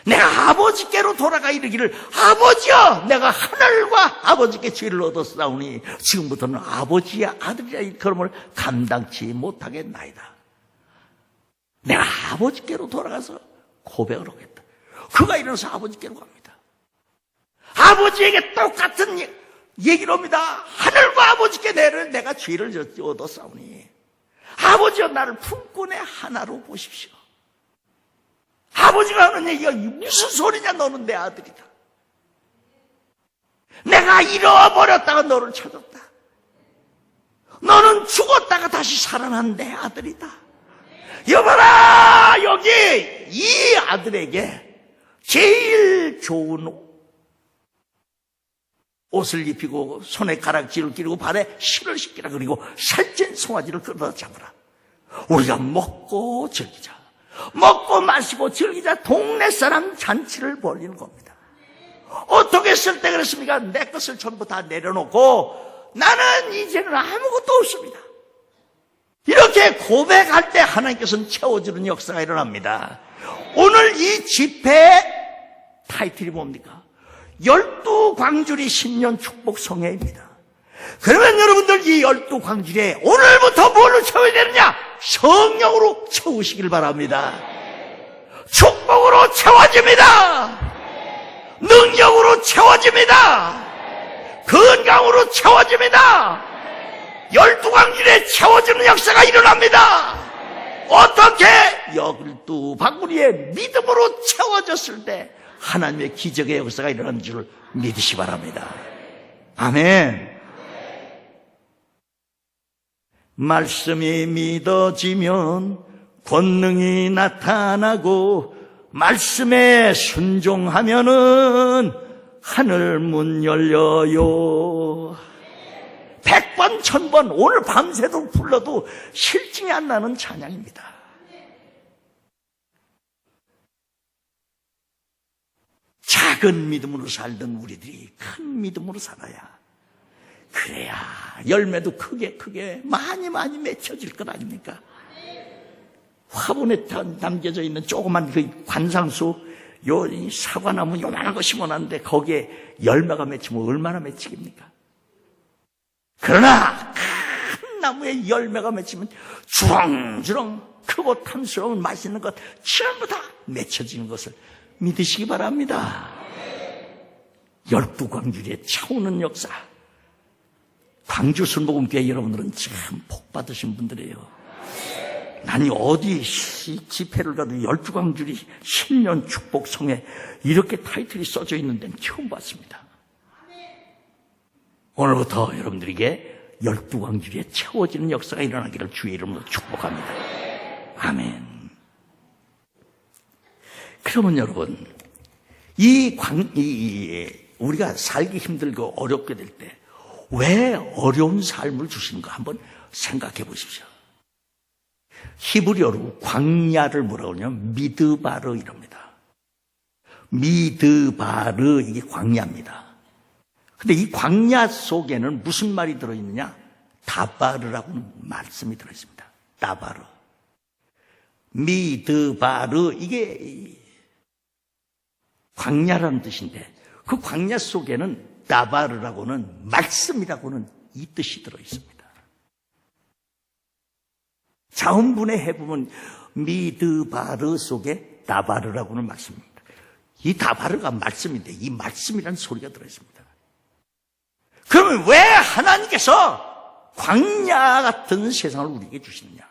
내가 아버지께로 돌아가 이르기를 아버지여, 내가 하늘과 아버지께 죄를 얻었사오니 지금부터는 아버지의 아들이라 이 걸음을 감당치 못하겠나이다. 내가 아버지께로 돌아가서 고백을 하겠다. 그가 일어나서 아버지께로 갑니다. 아버지에게 똑같은 얘기를 합니다. 하늘과 아버지께 내가 죄를 얻었사오니 아버지여, 나를 품꾼의 하나로 보십시오. 아버지가 하는 얘기가 무슨 소리냐? 너는 내 아들이다. 내가 잃어버렸다가 너를 찾았다. 너는 죽었다가 다시 살아난 내 아들이다. 여봐라, 여기 이 아들에게 제일 좋은 옷을 입히고 손에 가락지를 끼고 발에 실을 신기라. 그리고 살찐 송아지를 끌어다 잡으라. 우리가 먹고 즐기자. 먹고 마시고 즐기자. 동네 사람 잔치를 벌이는 겁니다. 어떻게 했을 때 그랬습니까? 내 것을 전부 다 내려놓고 나는 이제는 아무것도 없습니다. 이렇게 고백할 때 하나님께서는 채워주는 역사가 일어납니다. 오늘 이 집회 타이틀이 뭡니까? 12광주리 10년 축복 성회입니다. 그러면 여러분들 이 12광주리에 오늘부터 뭘로 채워야 되느냐? 성령으로 채우시길 바랍니다. 축복으로 채워집니다. 능력으로 채워집니다. 건강으로 채워집니다. 12광주리에 채워지는 역사가 일어납니다. 어떻게? 12광주리에 믿음으로 채워졌을 때 하나님의 기적의 역사가 일어나는 줄 믿으시 바랍니다. 아멘. 말씀이 믿어지면 권능이 나타나고 말씀에 순종하면은 하늘 문 열려요. 100번, 1000번 오늘 밤새도록 불러도 실증이 안 나는 찬양입니다. 작은 믿음으로 살던 우리들이 큰 믿음으로 살아야 그래야 열매도 크게 많이 맺혀질 것 아닙니까? 화분에 담겨져 있는 조그만 그 관상수, 이 사과나무 요만한 거 심어놨는데 거기에 열매가 맺히면 얼마나 맺히겠습니까? 그러나 큰 나무에 열매가 맺히면 주렁주렁 크고 탐스러운 맛있는 것 전부 다 맺혀지는 것을 믿으시기 바랍니다. 12광주리의 차오는 역사. 광주 순복음교회 여러분들은 참 복 받으신 분들이에요. 나는 어디 집회를 가도 12광주리 신년 축복성에 이렇게 타이틀이 써져 있는 데는 처음 봤습니다. 오늘부터 여러분들에게 12광주리에 채워지는 역사가 일어나기를 주의 이름으로 축복합니다. 아멘. 그러면 여러분, 우리가 살기 힘들고 어렵게 될 때 왜 어려운 삶을 주시는가 한번 생각해 보십시오. 히브리어로 광야를 뭐라고 하냐면 미드바르 이럽니다. 미드바르, 이게 광야입니다. 근데 이 광야 속에는 무슨 말이 들어있느냐? 다바르라고는 말씀이 들어있습니다. 다바르. 미드바르, 이게 광야라는 뜻인데 그 광야 속에는 다바르라고는 말씀이라고는 이 뜻이 들어있습니다. 자음분해 해보면 미드바르 속에 다바르라고는 말씀입니다. 이 다바르가 말씀인데 이 말씀이라는 소리가 들어있습니다. 그러면 왜 하나님께서 광야 같은 세상을 우리에게 주시느냐?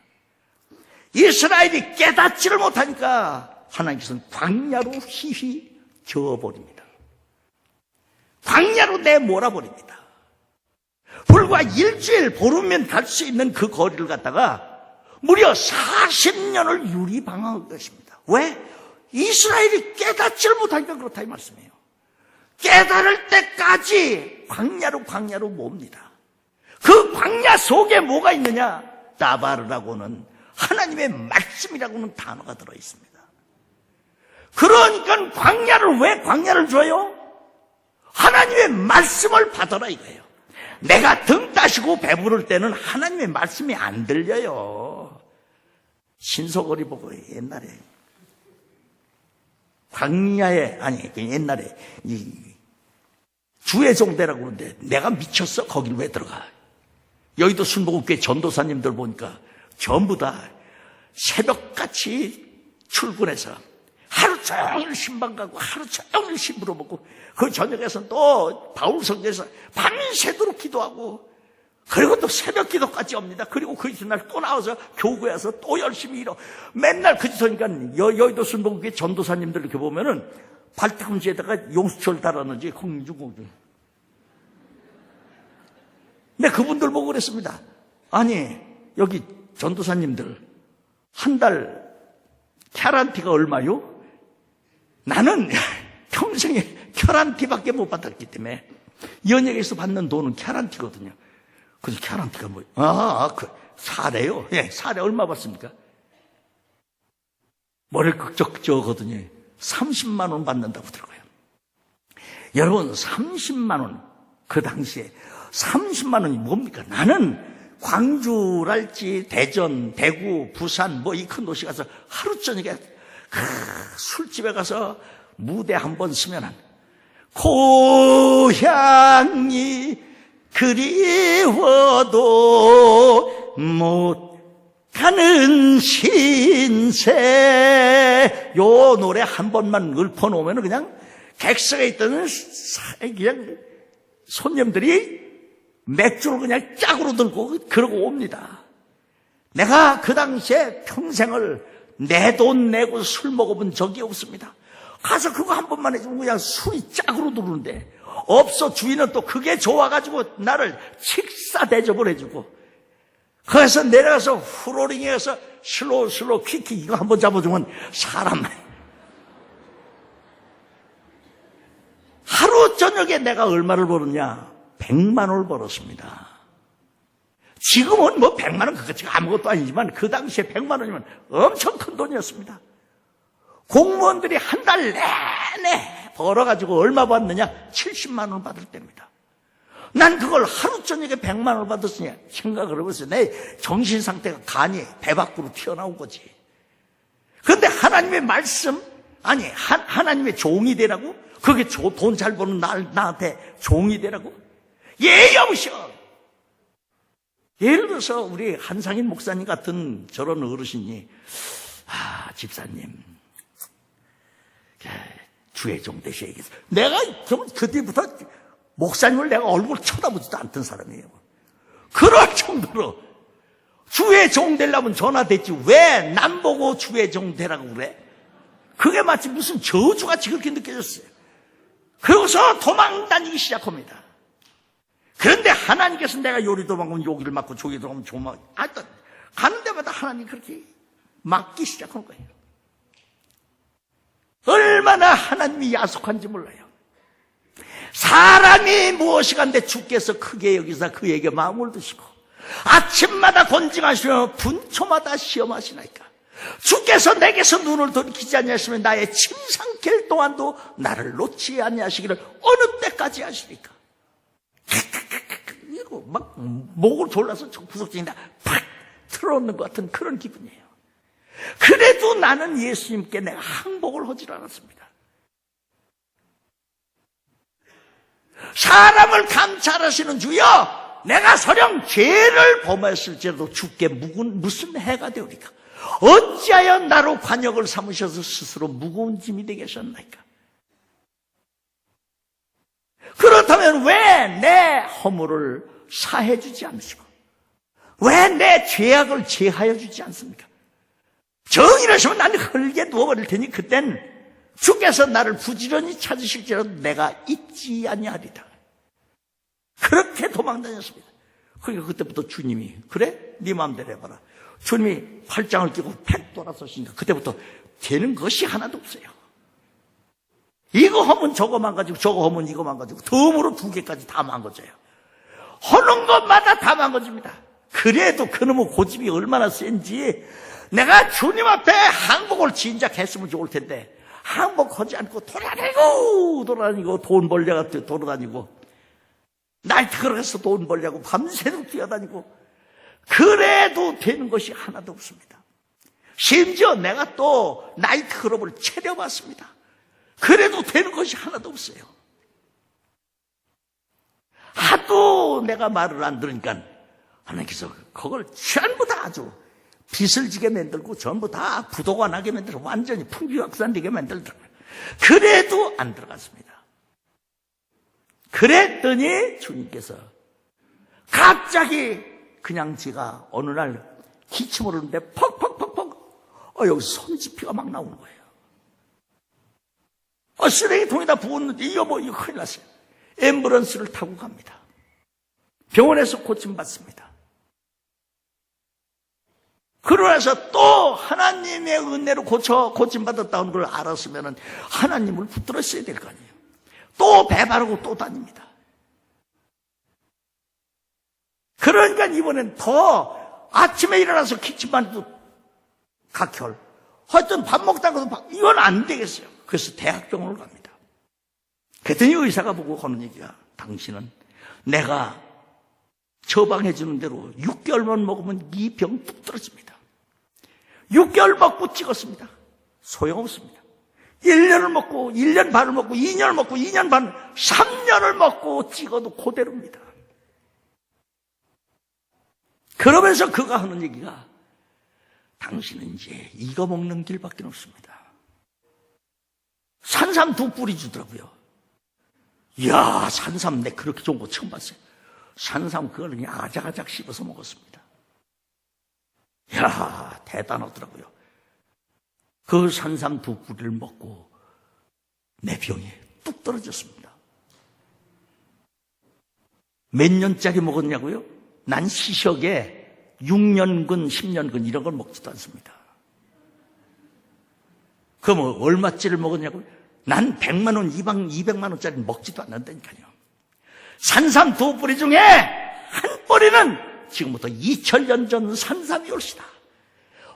이스라엘이 깨닫지를 못하니까 하나님께서는 광야로 휘휘 저어버립니다. 광야로 내몰아버립니다. 불과 일주일 보름면 갈 수 있는 그 거리를 갖다가 무려 40년을 유리방황한 것입니다. 왜? 이스라엘이 깨닫지를 못하니까 그렇다 이 말씀이에요. 깨달을 때까지 광야로 몹니다. 그 광야 속에 뭐가 있느냐? 다바르라고는 하나님의 말씀이라고는 단어가 들어있습니다. 그러니까 왜 광야를 줘요? 하나님의 말씀을 받아라 이거예요. 내가 등 따시고 배부를 때는 하나님의 말씀이 안 들려요. 신소거리 보고 옛날에 광야에, 옛날에 주의종대라고 그러는데 내가 미쳤어? 거길 왜 들어가? 여의도 순복음교회 전도사님들 보니까 전부 다 새벽같이 출근해서 하루 종일 신방 가고 하루 종일 신부로 먹고 그 저녁에서 또 바울성전에서 밤새도록 기도하고 그리고 또 새벽 기도까지 옵니다. 그리고 그 이튿날 또 나와서 교구에 와서 또 열심히 일어. 맨날 그 짓하니까 여의도 순복음교회 전도사님들 이렇게 보면은 발뒤꿈치에다가 용수철 달았는지 공중공중. 근데 그분들 보고 그랬습니다. 아니 여기 전도사님들 한 달 캐란티가 얼마요? 나는 평생에 캐란티밖에 못 받았기 때문에 연예계에서 받는 돈은 캐란티거든요. 그래서 캐란티가 뭐예요? 그 사례요? 예, 사례 얼마 받습니까? 머리를 극적저거든요. 30만 원 받는다고 들어가요. 여러분 30만 원, 그 당시에 30만 원이 뭡니까? 나는 광주랄지 대전, 대구, 부산 이 큰 도시 가서 하루 저녁에 술집에 가서 무대 한 번 쓰면 고향이 그리워도 못 가는 신세, 요 노래 한 번만 읊어놓으면 그냥 객석에 있던 그냥 손님들이 맥주를 그냥 짝으로 들고 그러고 옵니다. 내가 그 당시에 평생을 내 돈 내고 술 먹어본 적이 없습니다. 가서 그거 한 번만 해주면 그냥 술이 짝으로 들어오는데 없어. 주인은 또 그게 좋아가지고 나를 식사 대접을 해주고, 그래서 내려가서 후로링에서 슬로우 퀴키 이거 한번 잡아주면 사람 하루 저녁에 내가 얼마를 벌었냐? 100만 원을 벌었습니다. 지금은 100만 원 그거 아무것도 아니지만 그 당시에 100만 원이면 엄청 큰 돈이었습니다. 공무원들이 한 달 내내 벌어가지고 얼마 받느냐? 70만 원 받을 때입니다. 난 그걸 하루 저녁에 100만 원을 받았으니 생각을 해보세요. 내 정신 상태가 간이 배 밖으로 튀어나온 거지. 그런데 하나님의 말씀, 아니 하나님의 종이 되라고? 그게 돈 잘 버는 나한테 종이 되라고? 예의 없으셔. 예를 들어서 우리 한상인 목사님 같은 저런 어르신이 집사님 주의 종 되셔야겠어. 내가 그때부터 목사님을 내가 얼굴 쳐다보지도 않던 사람이에요. 그럴 정도로 주의 종 되려면 전화됐지 왜 남 보고 주의 종 되라고 그래? 그게 마치 무슨 저주같이 그렇게 느껴졌어요. 그러고서 도망다니기 시작합니다. 그런데 하나님께서 내가 요리 도망가면 요기를 맞고 조기 도망가면 조망, 하여튼 가는 데마다 하나님이 그렇게 막기 시작한 거예요. 얼마나 하나님이 야속한지 몰라요. 사람이 무엇이 간데 주께서 크게 여기서 그에게 마음을 두시고 아침마다 권징하시며 분초마다 시험하시나이까. 주께서 내게서 눈을 돌이키지 아니하시면 나의 침상길 동안도 나를 놓지 아니하시기를 어느 때까지 하시니까. 이거 막 목을 졸라서 구석진에다 팍 틀어놓는 것 같은 그런 기분이에요. 그래도 나는 예수님께 내가 항복을 하지 않았습니다. 사람을 감찰하시는 주여, 내가 설령 죄를 범했을지라도 주께 무슨 해가 되오리까? 어찌하여 나로 관역을 삼으셔서 스스로 무거운 짐이 되게 하셨나이까? 그렇다면 왜 내 허물을 사해 주지 않으시고 왜 내 죄악을 제하여 주지 않습니까? 정이라시면 나는 흙에 누워버릴 테니 그땐 주께서 나를 부지런히 찾으실지라도 내가 잊지 아니하리다. 그렇게 도망다녔습니다. 그러니까 그때부터 주님이 그래? 네 마음대로 해봐라. 주님이 팔짱을 끼고 팩 돌아서시니까 그때부터 되는 것이 하나도 없어요. 이거 하면 저거 망가지고 저거 하면 이거 망가지고 덤으로 2개까지 다 망가져요. 하는 것마다 다 망가집니다. 그래도 그놈의 고집이 얼마나 센지 내가 주님 앞에 항복을 진작 했으면 좋을 텐데 항복하지 않고 돌아다니고 돈 벌려고 돌아다니고 나이트 클럽에서 돈 벌려고 밤새도록 뛰어다니고 그래도 되는 것이 하나도 없습니다. 심지어 내가 또 나이트 클럽을 차려봤습니다. 그래도 되는 것이 하나도 없어요. 하도 내가 말을 안 들으니까 하나님께서 그걸 전부 다 아주 빚을 지게 만들고 전부 다 부도가 나게 만들고 완전히 풍비확산되게 만들더라고요. 그래도 안 들어갔습니다. 그랬더니 주님께서 갑자기 그냥 제가 어느 날 기침을 하는데 퍽퍽퍽퍽 여기서 손지피가 막 나오는 거예요. 쓰레기통에다 부었는데 이거 큰일 났어요. 앰뷸런스를 타고 갑니다. 병원에서 고침받습니다. 그러면서 또 하나님의 은혜로 고침받았다는 걸 알았으면 하나님을 붙들었어야 될 거 아니에요. 또 배바르고 또 다닙니다. 그러니까 이번엔 더 아침에 일어나서 기침만 해도 각혈. 하여튼 밥 먹다가도 이건 안 되겠어요. 그래서 대학병원을 갑니다. 그랬더니 의사가 보고 하는 얘기가 당신은 내가 처방해 주는 대로 6개월만 먹으면 이 병 뚝 떨어집니다. 6개월 먹고 찍었습니다. 소용없습니다. 1년을 먹고 1년 반을 먹고 2년을 먹고 2년 반 3년을 먹고 찍어도 그대로입니다. 그러면서 그가 하는 얘기가 당신은 이제 이거 먹는 길밖에 없습니다. 산삼 2뿌리 주더라고요. 이야, 산삼 내 그렇게 좋은 거 처음 봤어요. 산삼 그걸 그냥 아작아작 씹어서 먹었습니다. 이야, 대단하더라고요. 그 산삼 2뿌리를 먹고 내 병이 뚝 떨어졌습니다. 몇 년짜리 먹었냐고요? 난 시식에 6년근, 10년근 이런 걸 먹지도 않습니다. 그럼 얼마짜리를 먹었냐고요? 난 100만 원, 200만 원짜리 먹지도 않는다니까요. 산삼 2뿌리 중에 한 뿌리는 지금부터 2000년 전 산삼이 올시다.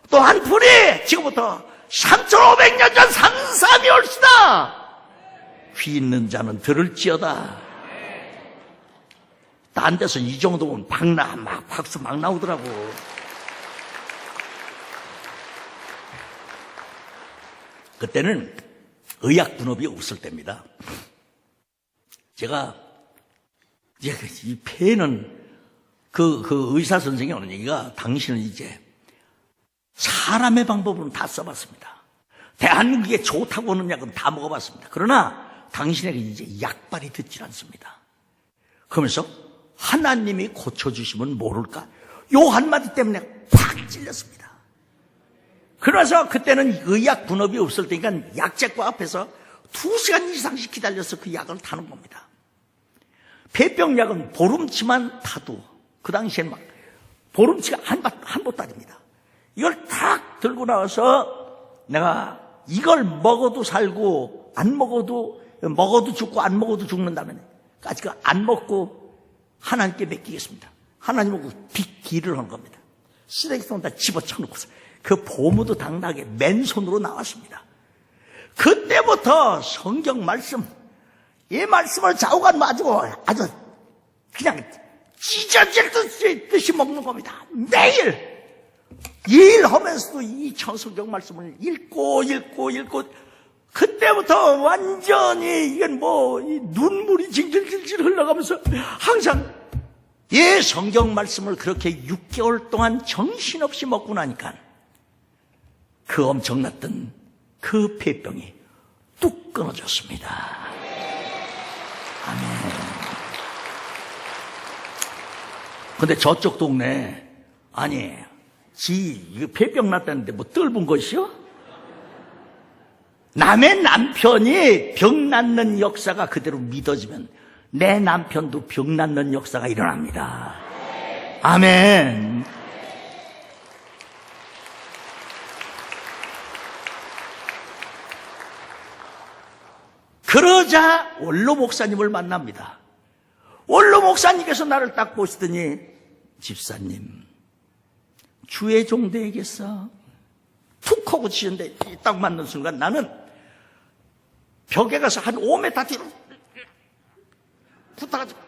또 한 뿌리 지금부터 3500년 전 산삼이 올시다. 귀 있는 자는 들을지어다. 딴 데서 이 정도면 박수 막 나오더라고. 그때는 의학 분업이 없을 때입니다. 제가 이 폐는 그 의사 선생님이 하는 얘기가, 당신은 이제 사람의 방법으로는 다 써봤습니다. 대한민국에 좋다고 하는 약은 다 먹어봤습니다. 그러나 당신에게 이제 약발이 듣질 않습니다. 그러면서 하나님이 고쳐주시면 모를까? 요 한마디 때문에 팍 찔렸습니다. 그래서 그때는 의학 분업이 없을 때니까 약재과 앞에서 2시간 이상씩 기다려서 그 약을 타는 겁니다. 폐병약은 보름치만 타도, 그 당시에는 막 보름치가 한 보따리입니다. 이걸 탁 들고 나와서 내가 이걸 먹어도 살고 안 먹어도 죽고 안 먹어도 죽는다면 아직 안 먹고 하나님께 맡기겠습니다. 하나님하고 빗기를 하는 겁니다. 쓰레기통에다 집어쳐놓고서 그 보무도 당당하게 맨손으로 나왔습니다. 그때부터 성경 말씀, 이 말씀을 좌우간 가지고 아주 그냥 찢어질 듯이 먹는 겁니다. 매일 일하면서도 이 성경 말씀을 읽고 그때부터 완전히 이건 눈물이 질질질질 흘러가면서 항상 이 성경 말씀을 그렇게 6개월 동안 정신없이 먹고 나니까 그 엄청났던 그 폐병이 뚝 끊어졌습니다. 아멘. 근데 저쪽 동네, 아니, 폐병 났다는데 뭐 뜰분 것이요? 남의 남편이 병 낫는 역사가 그대로 믿어지면 내 남편도 병 낫는 역사가 일어납니다. 아멘. 그러자 원로 목사님을 만납니다. 원로 목사님께서 나를 딱 보시더니, 집사님, 주의 종 되겠어? 툭 하고 치는데 딱 맞는 순간 나는 벽에 가서 한 5m 뒤로 붙어가지고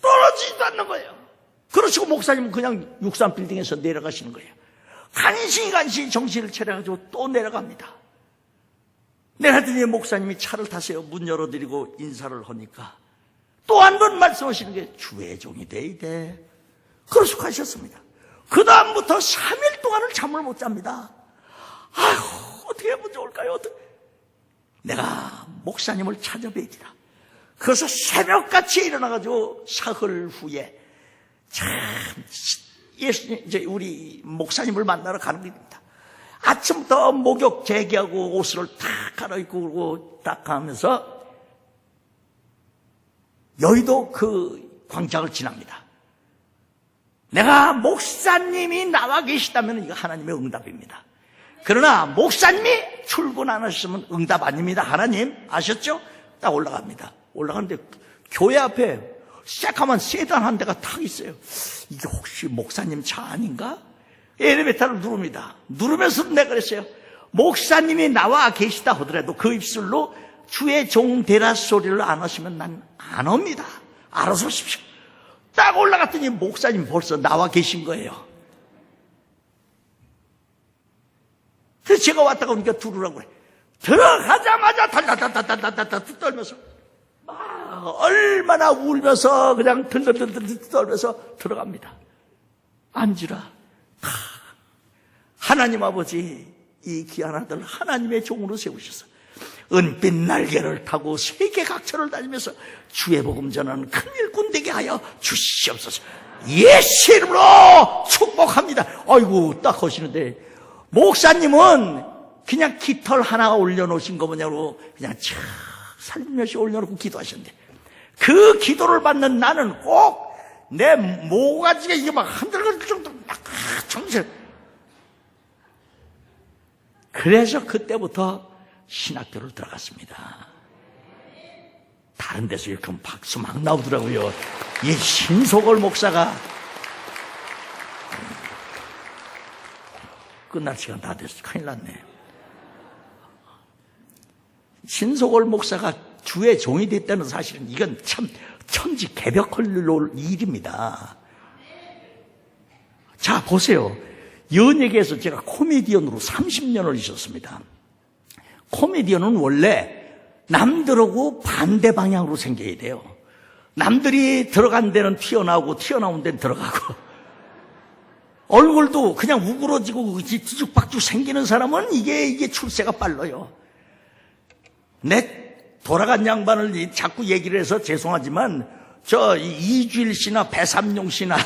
떨어지지도 않는 거예요. 그러시고 목사님은 그냥 63빌딩에서 내려가시는 거예요. 간신히 정신을 차려가지고 또 내려갑니다. 내려더니 목사님이 차를 타세요. 문 열어드리고 인사를 하니까 또 한 번 말씀하시는 게, 주의 종이 돼야 돼. 그러시고 가셨습니다. 그 다음부터 3일 동안을 잠을 못 잡니다. 아휴, 어떻게 하면 좋을까요? 내가 목사님을 찾아뵈지라. 그래서 새벽같이 일어나가지고 사흘 후에 참 예수님, 이제 우리 목사님을 만나러 가는 길입니다. 아침부터 목욕 재개하고 옷을 탁 갈아입고 그러고 딱 하면서 여의도 그 광장을 지납니다. 내가 목사님이 나와 계시다면 이거 하나님의 응답입니다. 그러나 목사님이 출근 안 하셨으면 응답 아닙니다. 하나님 아셨죠? 딱 올라갑니다. 올라가는데 교회 앞에 새까만 세단 한 대가 탁 있어요. 이게 혹시 목사님 차 아닌가? 엘리베이터를 누릅니다. 누르면서 내가 그랬어요. 목사님이 나와 계시다 하더라도 그 입술로 주의 종 되라 소리를 안 하시면 난 안 옵니다. 알아서 하십시오. 딱 올라갔더니 목사님 벌써 나와 계신 거예요. 그래서 제가 왔다가 오니까 두르라고 그래. 들어가자마자 달달달달달달달 떨면서 얼마나 울면서 그냥 들들들들 떨면서 들어갑니다. 앉으라. 하나님 아버지, 이 귀한 아들 하나님의 종으로 세우셔서 은빛 날개를 타고 세계 각처를 다니면서 주의 복음 전하는 큰 일꾼 되게 하여 주시옵소서. 예수 이름으로 축복합니다. 아이고 딱 하시는데 목사님은 그냥 깃털 하나 올려놓으신 거 뭐냐고 그냥 촥 살며시 올려놓고 기도하셨는데, 그 기도를 받는 나는 꼭 내 모가지가 이게 막 흔들거릴 정도로 막 정신. 그래서 그때부터 신학교를 들어갔습니다. 다른 데서 이렇게 박수 막 나오더라고요. 이 신소걸 목사가 끝날 시간 다 됐어. 큰일 났네. 신소걸 목사가 주의 종이 됐다는 사실은 이건 참 천지 개벽할 일입니다. 자, 보세요. 연예계에서 제가 코미디언으로 30년을 있었습니다. 코미디언은 원래 남들하고 반대 방향으로 생겨야 돼요. 남들이 들어간 데는 튀어나오고 튀어나온 데는 들어가고, 얼굴도 그냥 우그러지고 뒤죽박죽 생기는 사람은 이게 출세가 빨라요. 내 돌아간 양반을 자꾸 얘기를 해서 죄송하지만 저 이주일 씨나 배삼룡 씨나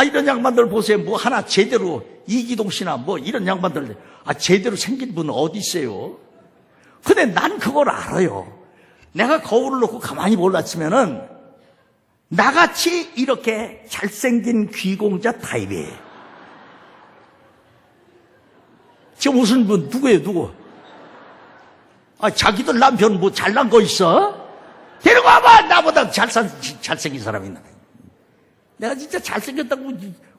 이런 양반들 보세요. 뭐 하나 제대로, 이기동 씨나 뭐 이런 양반들 제대로 생긴 분 어디 있어요? 근데 난 그걸 알아요. 내가 거울을 놓고 가만히 몰랐으면은 나같이 이렇게 잘생긴 귀공자 타입이에요. 지금 무슨 분 누구예요, 누구? 자기들 남편 뭐 잘난 거 있어? 데리고 와봐. 나보다 잘생긴 사람이 있나? 내가 진짜 잘생겼다고,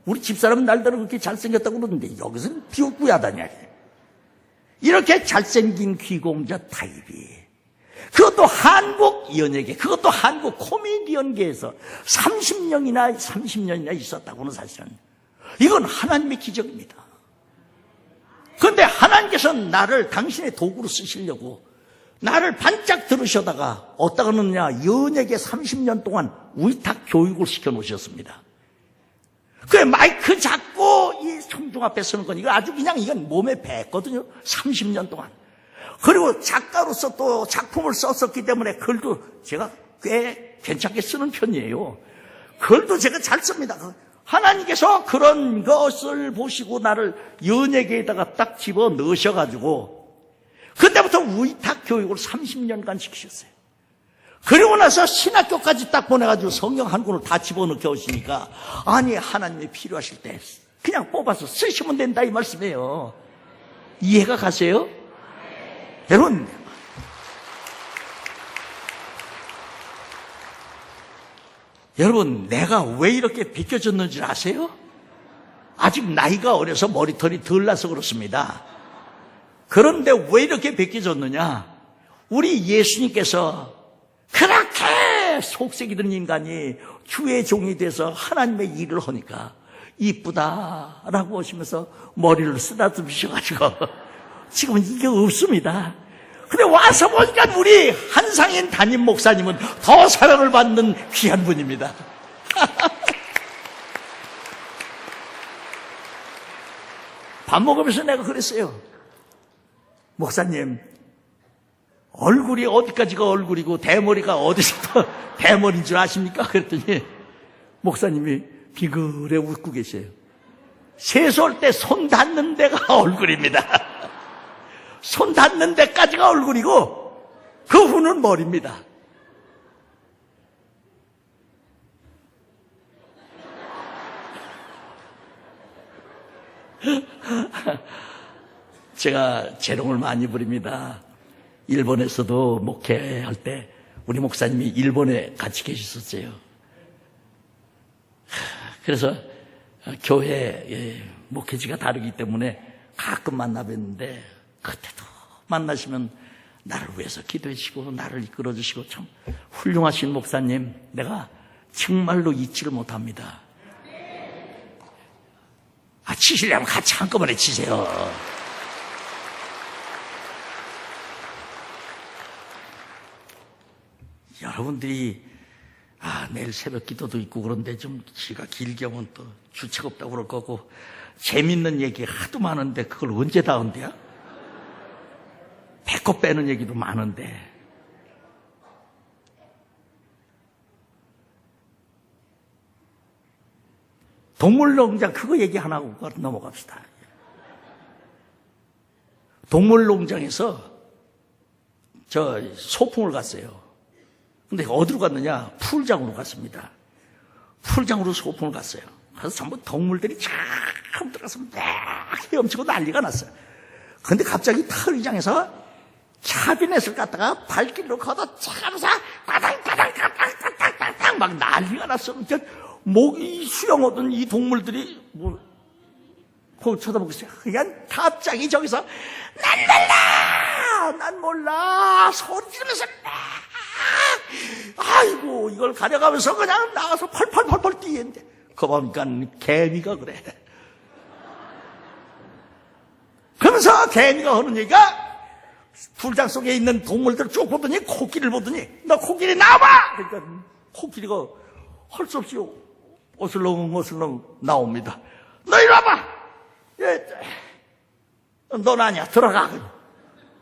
우리 집사람은 날대로 그렇게 잘생겼다고 그러는데 여기서는 비웃구야다냐. 이렇게 잘생긴 귀공자 타입이, 그것도 한국 연예계, 그것도 한국 코미디언계에서 30년이나 있었다고는 사실은 이건 하나님의 기적입니다. 그런데 하나님께서는 나를 당신의 도구로 쓰시려고 나를 반짝 들으셔다가 어디다가 넣느냐, 연예계 30년 동안 위탁 교육을 시켜놓으셨습니다. 그 마이크 잡고 이 청중 앞에 서는 건 이거 아주 그냥 이건 몸에 뱄거든요. 30년 동안. 그리고 작가로서 또 작품을 썼었기 때문에 글도 제가 꽤 괜찮게 쓰는 편이에요. 글도 제가 잘 씁니다. 하나님께서 그런 것을 보시고 나를 연예계에다가 딱 집어 넣으셔가지고 그때부터 위탁 교육을 30년간 시키셨어요. 그리고 나서 신학교까지 딱 보내가지고 성경 한 권을 다 집어넣게 오시니까, 아니 하나님이 필요하실 때 그냥 뽑아서 쓰시면 된다 이 말씀이에요. 이해가 가세요? 여러분 내가 왜 이렇게 비껴졌는지 아세요? 아직 나이가 어려서 머리털이 덜 나서 그렇습니다. 그런데 왜 이렇게 벗겨졌느냐? 우리 예수님께서 그렇게 속색이 든 인간이 주의 종이 돼서 하나님의 일을 하니까 이쁘다라고 하시면서 머리를 쓰다듬으셔가지고 지금은 이게 없습니다. 근데 와서 보니까 우리 한상인 담임 목사님은 더 사랑을 받는 귀한 분입니다. 밥 먹으면서 내가 그랬어요. 목사님, 얼굴이 어디까지가 얼굴이고 대머리가 어디서 대머리인 줄 아십니까? 그랬더니 목사님이 비글에 웃고 계세요. 세수할 때 손 닿는 데가 얼굴입니다. 손 닿는 데까지가 얼굴이고 그 후는 머리입니다. 제가 재롱을 많이 부립니다. 일본에서도 목회할 때 우리 목사님이 일본에 같이 계셨었어요. 그래서 교회 목회지가 다르기 때문에 가끔 만나 뵀는데 그때도 만나시면 나를 위해서 기도해 주시고 나를 이끌어 주시고 참 훌륭하신 목사님, 내가 정말로 잊지를 못합니다. 치시려면 같이 한꺼번에 치세요. 여러분들이 내일 새벽 기도도 있고 그런데 좀 기가 길게 하면 또 주책 없다고 그럴 거고, 재밌는 얘기 하도 많은데 그걸 언제 다 한대요? 배꼽 빼는 얘기도 많은데. 동물농장 그거 얘기 하나 하고 넘어갑시다. 동물농장에서 저 소풍을 갔어요. 근데 어디로 갔느냐? 풀장으로 갔습니다. 풀장으로 소풍을 갔어요. 그래서 전부 동물들이 참 들어가서 막 헤엄치고 난리가 났어요. 근데 갑자기 털장에서 차비넷을 갖다가 발길로 걷어 차면서 따당따당 막 난리가 났어요. 목이 수영하던 이 동물들이 그걸 쳐다보고 있어요. 그냥 갑자기 저기서 난 몰라 소리 지르면서 막 아이고 이걸 가져가면서 그냥 나가서 펄펄펄펄 뛰는데 그거 보니까 개미가 그래. 그러면서 개미가 하는 얘기가 풀장 속에 있는 동물들을 쭉 보더니 코끼리를 보더니 너 코끼리 나와봐! 그러니까 코끼리가 할 수 없이 어슬렁어슬렁 나옵니다. 너 이리 와봐! 넌 아니야. 들어가.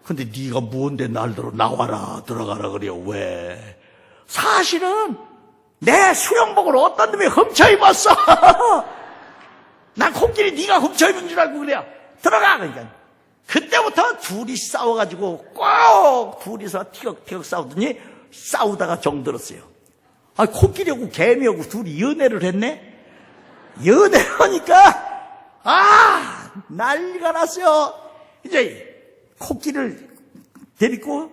근데 네가 뭔데 날들어 나와라 들어가라 그래요. 왜? 사실은 내 수영복을 어떤 놈이 훔쳐 입었어. 난 코끼리 네가 훔쳐 입은 줄 알고 그래요. 들어가. 그러니까 그때부터 둘이 싸워가지고 꼭 둘이서 티격태격 싸우더니 싸우다가 정들었어요. 아, 코끼리하고 개미하고 둘이 연애를 했네. 연애하니까 난리가 났어요. 이제 코끼리를 데리고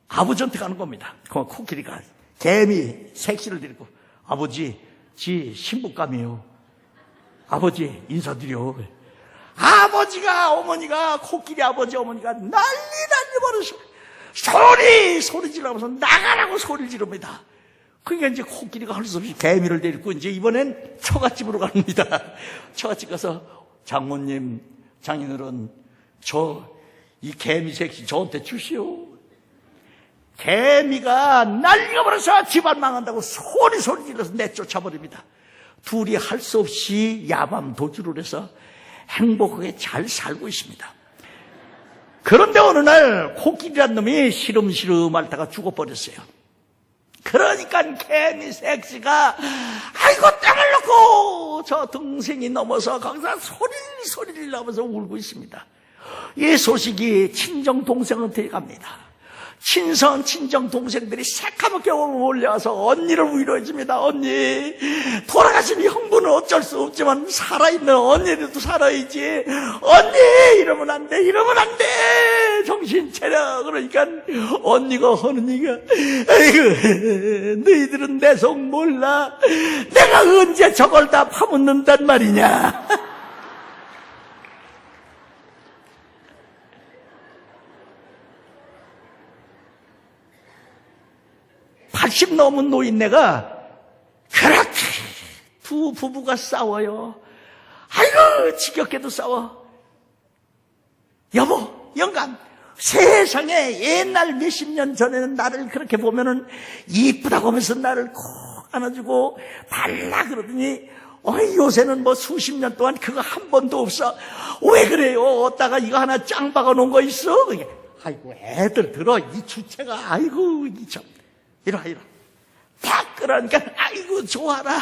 아버지한테 가는 겁니다. 그 코끼리가 개미 색시를 데리고 아버지, 지 신부감이에요. 아버지 인사드려. 아버지가 어머니가 코끼리 아버지 어머니가 난리 버릇이 소리 지르면서 나가라고 소리를 지릅니다. 그러니까 이제 코끼리가 할 수 없이 개미를 데리고 이제 이번엔 처갓집으로 갑니다. 처갓집 가서 장모님, 장인어른 이 개미 색시 저한테 주시오. 개미가 난리가 벌어서 집안 망한다고 소리 질러서 내쫓아버립니다. 둘이 할 수 없이 야밤 도주를 해서 행복하게 잘 살고 있습니다. 그런데 어느 날 코끼리란 놈이 시름시름 앓다가 죽어버렸어요. 그러니까 개미 색시가 아이고 땀을 놓고 저 등생이 넘어서 거기서 소리를 나면서 울고 있습니다. 이 소식이 친정 동생한테 갑니다. 친정 동생들이 새카맣게 올려와서 언니를 위로해줍니다. 언니, 돌아가신 형부는 어쩔 수 없지만 살아있는 언니라도 살아야지. 언니, 이러면 안 돼. 정신 차려. 그러니까 언니가 하는 얘기가 아이고, 너희들은 내 속 몰라. 내가 언제 저걸 다 파묻는단 말이냐. 80 넘은 노인네가 그렇게 두 부부가 싸워요. 아이고 지겹게도 싸워. 여보, 영감, 세상에 옛날 몇십 년 전에는 나를 그렇게 보면은 이쁘다고 하면서 나를 꼭 안아주고 발라 그러더니 요새는 뭐 수십 년 동안 그거 한 번도 없어. 왜 그래요? 어디다가 이거 하나 짱 박아 놓은 거 있어? 아이고 애들 들어 이 주체가 아이고 참. 이리 와. 딱 그러니까 아이고 좋아라.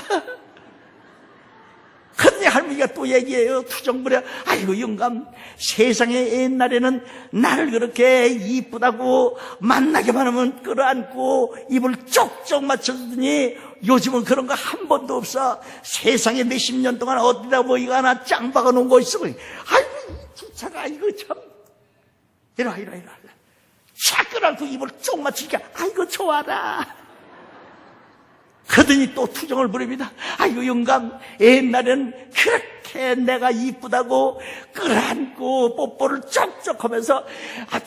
그러니 할머니가 또 얘기해요. 투정부려. 아이고 영감, 세상에 옛날에는 나를 그렇게 이쁘다고 만나기만 하면 끌어안고 입을 쪽쪽 맞춰주더니 요즘은 그런 거 한 번도 없어. 세상에 몇십 년 동안 어디다 뭐 이거 하나 짱 박아놓은 거 있어. 아이고 주차가 아이고 참. 이리 와. 착 끌어안고 입을 쪽 맞추니까 아이고 좋아라. 그러더니 또 투정을 부립니다. 아이고 영감, 옛날엔 그렇게 내가 이쁘다고 끌어안고 뽀뽀를 쪽쪽 하면서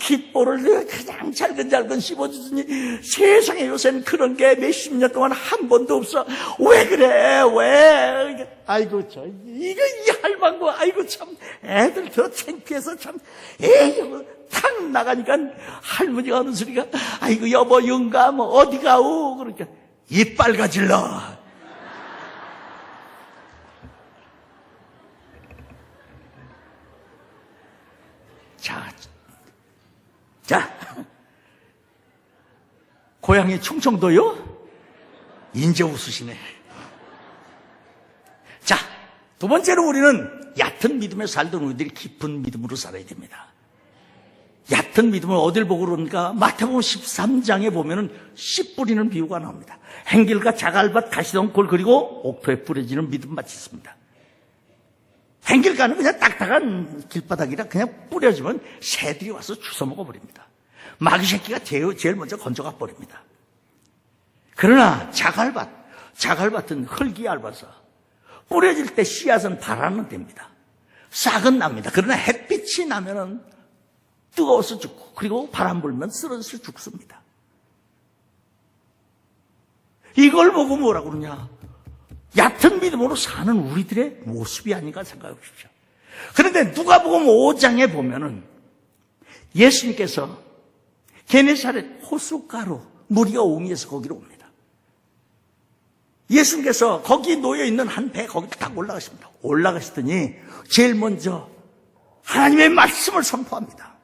귓볼을 그냥 잘근잘근 씹어주더니 세상에 요새는 그런 게 몇십 년 동안 한 번도 없어. 왜 그래? 왜? 아이고 이거 이 할망구 아이고 참 애들 더 창피해서 참 에이 탁 나가니까 할머니가 하는 소리가 아이고 여보 영감 어디 가오? 그러니까 이빨 가질러. 자, 고향이 충청도요? 인제 웃으시네. 자, 두 번째로 우리는 얕은 믿음에 살던 우리들이 깊은 믿음으로 살아야 됩니다. 얕은 믿음을 어딜 보고 그러니까 마태복음 13장에 보면은 씨 뿌리는 비유가 나옵니다. 행길과 자갈밭 가시덩굴 그리고 옥토에 뿌려지는 믿음밭이 있습니다. 행길가는 그냥 딱딱한 길바닥이라 그냥 뿌려주면 새들이 와서 주워 먹어버립니다. 마귀 새끼가 제일 먼저 건져가 버립니다. 그러나 자갈밭은 흙이 얇아서 뿌려질 때 씨앗은 발하는 됩니다. 싹은 납니다. 그러나 햇빛이 나면은 뜨거워서 죽고 그리고 바람 불면 쓰러져서 죽습니다. 이걸 보고 뭐라고 그러냐? 얕은 믿음으로 사는 우리들의 모습이 아닌가 생각해 보십시오. 그런데 누가복음 5장에 보면은 예수님께서 게네사렛 호숫가로 무리가 옹이해서 거기로 옵니다. 예수님께서 거기 놓여있는 한 배 거기 딱 올라가십니다. 올라가시더니 제일 먼저 하나님의 말씀을 선포합니다.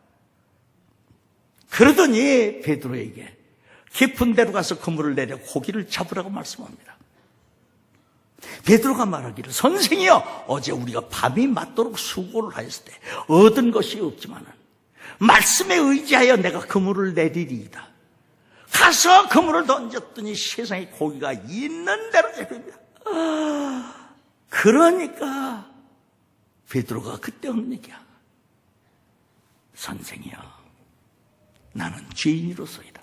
그러더니 베드로에게 깊은 데로 가서 그물을 내려 고기를 잡으라고 말씀합니다. 베드로가 말하기를 선생이여 어제 우리가 밤이 맞도록 수고를 하였을 때 얻은 것이 없지만은 말씀에 의지하여 내가 그물을 내리리이다. 가서 그물을 던졌더니 세상에 고기가 있는 대로 잡힙니다. 그러니까 베드로가 그때 하는 얘기야. 선생이여 나는 죄인이로소이다.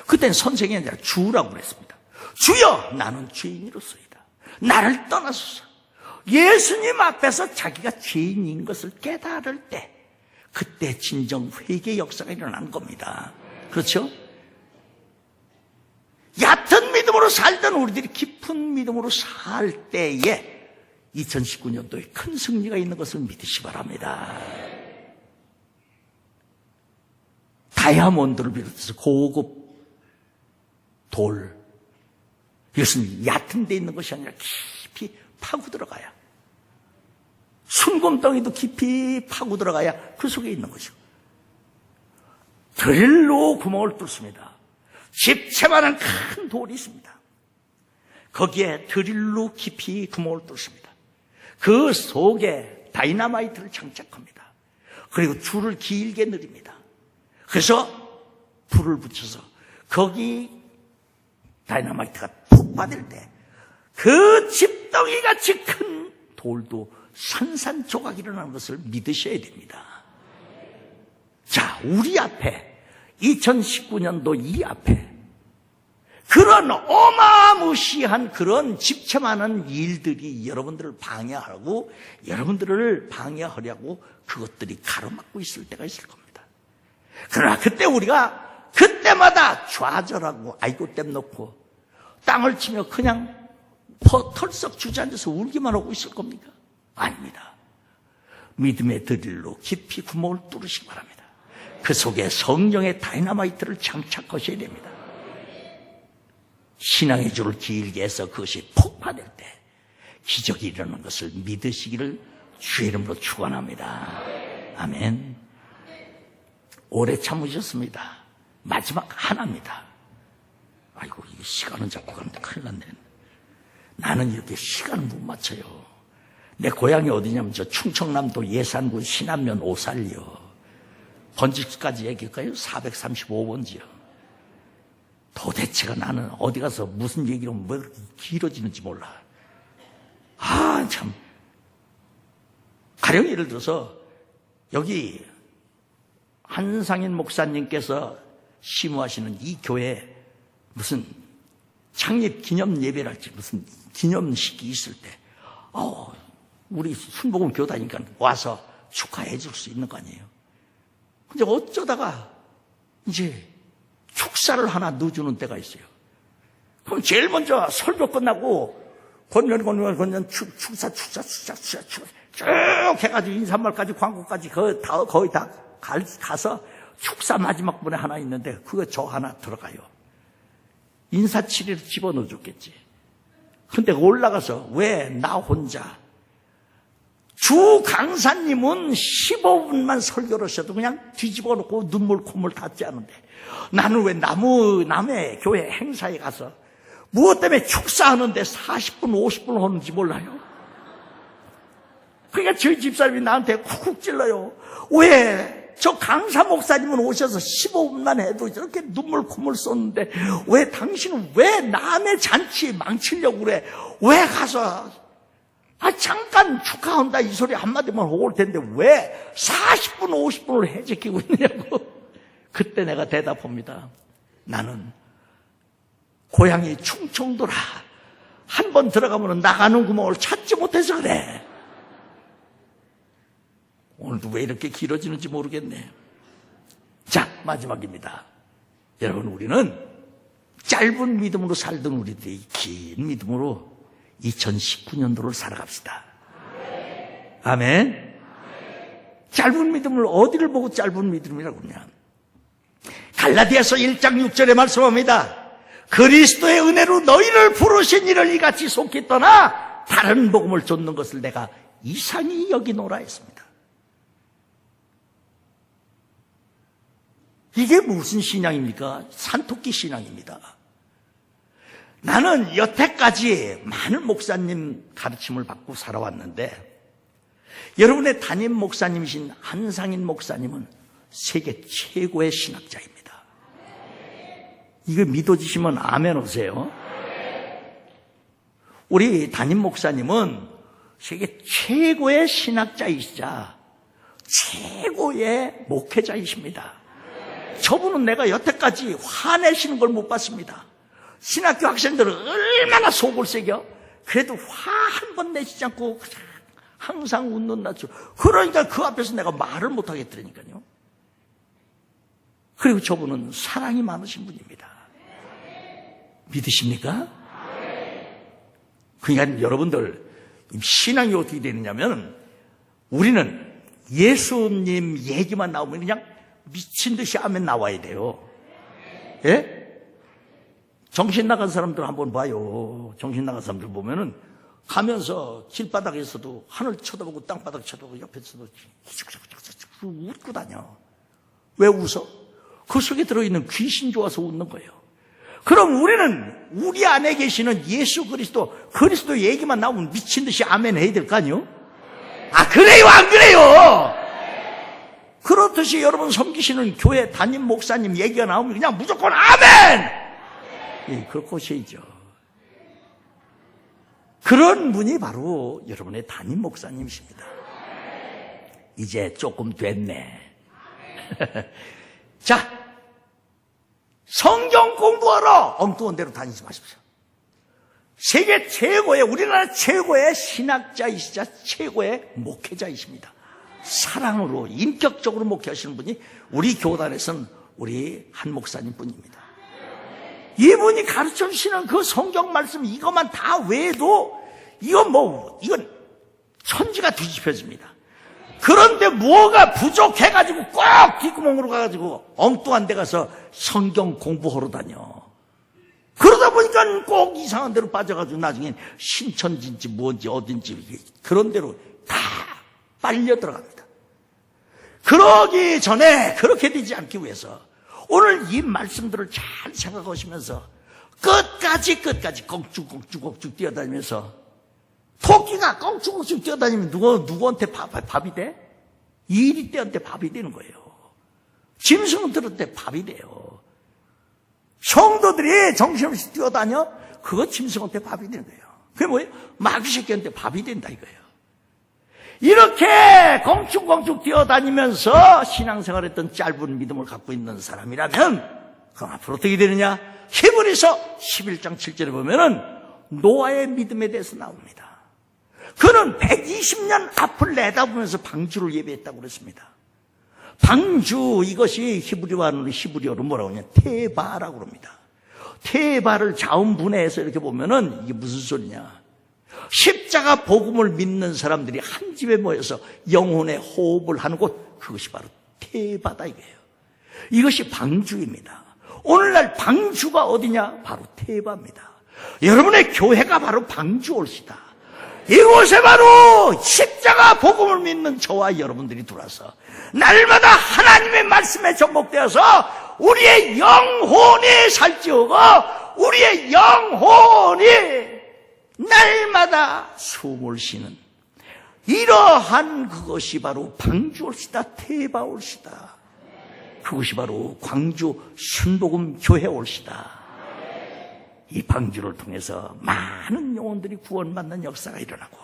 그때는 선생이 아니라 주라고 그랬습니다. 주여 나는 죄인이로소이다. 나를 떠나소서. 예수님 앞에서 자기가 죄인인 것을 깨달을 때 그때 진정 회개 역사가 일어난 겁니다. 그렇죠? 얕은 믿음으로 살던 우리들이 깊은 믿음으로 살 때에 2019년도에 큰 승리가 있는 것을 믿으시 바랍니다. 다이아몬드를 비롯해서 고급 돌, 이것은 얕은 데 있는 것이 아니라 깊이 파고 들어가야, 순금덩이도 깊이 파고 들어가야 그 속에 있는 것이고, 드릴로 구멍을 뚫습니다. 집채만한 큰 돌이 있습니다. 거기에 드릴로 깊이 구멍을 뚫습니다. 그 속에 다이너마이트를 장착합니다. 그리고 줄을 길게 늘립니다. 그래서 불을 붙여서 거기 다이너마이트가 폭발될 때 그 집덩이같이 큰 돌도 산산조각 일어나는 것을 믿으셔야 됩니다. 자, 우리 앞에 2019년도 이 앞에 그런 어마무시한 그런 집체 많은 일들이 여러분들을 방해하고 여러분들을 방해하려고 그것들이 가로막고 있을 때가 있을 겁니다. 그러나 그때 우리가 그때마다 좌절하고 아이고 땜 놓고 땅을 치며 그냥 털썩 주저앉아서 울기만 하고 있을 겁니까? 아닙니다. 믿음의 드릴로 깊이 구멍을 뚫으시기 바랍니다. 그 속에 성령의 다이너마이트를 장착하셔야 됩니다. 신앙의 줄을 길게 해서 그것이 폭파될 때 기적이 일어나는 것을 믿으시기를 주의 이름으로 축원합니다. 아멘. 오래 참으셨습니다. 마지막 하나입니다. 아이고, 이게 시간은 잡고 가는데 큰일 났네. 나는 이렇게 시간을 못 맞춰요. 내 고향이 어디냐면 저 충청남도 예산군 신안면 오살리요. 번지까지 얘기할까요? 435번지요. 도대체가 나는 어디 가서 무슨 얘기를 하면 왜 그렇게 길어지는지 몰라. 아, 참. 가령 예를 들어서 여기 한상인 목사님께서 심우하시는 이 교회에 무슨 창립 기념 예배랄지 무슨 기념식이 있을 때 우리 순복음 교다니까 와서 축하해 줄 수 있는 거 아니에요. 근데 어쩌다가 이제 축사를 하나 넣어주는 때가 있어요. 그럼 제일 먼저 설교 끝나고 권면 축사 쭉 해가지고 인사말까지 광고까지 거의 다 가서 축사 마지막 분에 하나 있는데 그거 저 하나 들어가요. 인사치레로 집어넣어 줬겠지. 근데 올라가서 왜 나 혼자, 주 강사님은 15분만 설교를 하셔도 그냥 뒤집어 놓고 눈물 콧물 닿지 않은데 나는 왜 남의 교회 행사에 가서 무엇 때문에 축사하는데 40분 50분 하는지 몰라요. 그러니까 저희 집사람이 나한테 쿡쿡 찔러요. 왜 저 강사 목사님은 오셔서 15분만 해도 저렇게 눈물 콧물 쏟는데 왜 당신은 왜 남의 잔치 망치려고 그래? 왜 가서 잠깐 축하한다 이 소리 한마디만 하고 올 텐데 왜 40분 50분을 해제키고 있느냐고. 그때 내가 대답합니다. 나는 고향이 충청도라 한 번 들어가면 나가는 구멍을 찾지 못해서 그래. 오늘도 왜 이렇게 길어지는지 모르겠네. 자, 마지막입니다. 여러분, 우리는 짧은 믿음으로 살던 우리들이 긴 믿음으로 2019년도를 살아갑시다. 아멘. 짧은 믿음을 어디를 보고 짧은 믿음이라고 그러냐. 갈라디아서 1장 6절에 말씀합니다. 그리스도의 은혜로 너희를 부르신 이를 이같이 속히 떠나 다른 복음을 좇는 것을 내가 이상히 여기노라 했습니다. 이게 무슨 신앙입니까? 산토끼 신앙입니다. 나는 여태까지 많은 목사님 가르침을 받고 살아왔는데 여러분의 담임 목사님이신 한상인 목사님은 세계 최고의 신학자입니다. 이거 믿어지시면 아멘 오세요. 우리 담임 목사님은 세계 최고의 신학자이시자 최고의 목회자이십니다. 저분은 내가 여태까지 화내시는 걸 못 봤습니다. 신학교 학생들은 얼마나 속을 새겨? 그래도 화 한 번 내시지 않고 항상 웃는 낯으로. 그러니까 그 앞에서 내가 말을 못 하겠더라니까요. 그리고 저분은 사랑이 많으신 분입니다. 믿으십니까? 그러니까 여러분들 신앙이 어떻게 되느냐면 우리는 예수님 얘기만 나오면 그냥 미친 듯이 아멘 나와야 돼요. 예? 정신 나간 사람들 한번 봐요. 정신 나간 사람들 보면은 가면서 길바닥에서도 하늘 쳐다보고 땅바닥 쳐다보고 옆에서도 웃고 다녀. 왜 웃어? 그 속에 들어있는 귀신 좋아서 웃는 거예요. 그럼 우리는 우리 안에 계시는 예수 그리스도 얘기만 나오면 미친 듯이 아멘 해야 될 거 아니요? 아, 그래요? 안 그래요? 그렇듯이 여러분 섬기시는 교회 담임 목사님 얘기가 나오면 그냥 무조건 아멘! 예, 그렇게 하셔야죠. 그런 분이 바로 여러분의 담임 목사님이십니다. 이제 조금 됐네. 자, 성경 공부하러 엉뚱한 데로 다니지 마십시오. 세계 최고의, 우리나라 최고의 신학자이시자 최고의 목회자이십니다. 사랑으로 인격적으로 목회하시는 분이 우리 교단에서는 우리 한 목사님 뿐입니다. 이분이 가르쳐 주시는 그 성경 말씀 이것만 다 외에도 이건 천지가 뒤집혀집니다. 그런데 뭐가 부족해가지고 꼭 뒷구멍으로 가가지고 엉뚱한 데 가서 성경 공부하러 다녀. 그러다 보니까 꼭 이상한 데로 빠져가지고 나중엔 신천지인지 뭔지 어딘지 그런 데로 다 빨려 들어갑니다. 그러기 전에 그렇게 되지 않기 위해서 오늘 이 말씀들을 잘 생각하시면서 끝까지 껑쭉껑쭉 뛰어다니면서 토끼가 껑쭉껑쭉 뛰어다니면 누구한테 밥이 돼? 이리 때한테 밥이 되는 거예요. 짐승들한테 밥이 돼요. 성도들이 정신없이 뛰어다녀? 그거 짐승한테 밥이 되는 거예요. 그게 뭐예요? 마귀 새끼한테 밥이 된다 이거예요. 이렇게 껑충껑충 뛰어다니면서 신앙생활했던 짧은 믿음을 갖고 있는 사람이라면 그럼 앞으로 어떻게 되느냐? 히브리서 11장 7절에 보면은 노아의 믿음에 대해서 나옵니다. 그는 120년 앞을 내다보면서 방주를 예배했다고 그랬습니다. 방주, 이것이 히브리어로 뭐라고 하냐? 테바라고 그럽니다. 테바를 자음분해해서 이렇게 보면은 이게 무슨 소리냐? 십자가 복음을 믿는 사람들이 한 집에 모여서 영혼의 호흡을 하는 곳, 그것이 바로 테바다 이거예요. 이것이 방주입니다. 오늘날 방주가 어디냐? 바로 테바입니다. 여러분의 교회가 바로 방주올시다. 이곳에 바로 십자가 복음을 믿는 저와 여러분들이 들어와서 날마다 하나님의 말씀에 접목되어서 우리의 영혼이 살찌우고 우리의 영혼이 날마다 숨을 쉬는 이러한 그것이 바로 방주올시다, 테바올시다. 그것이 바로 광주 순복음 교회 올시다. 이 방주를 통해서 많은 영혼들이 구원받는 역사가 일어나고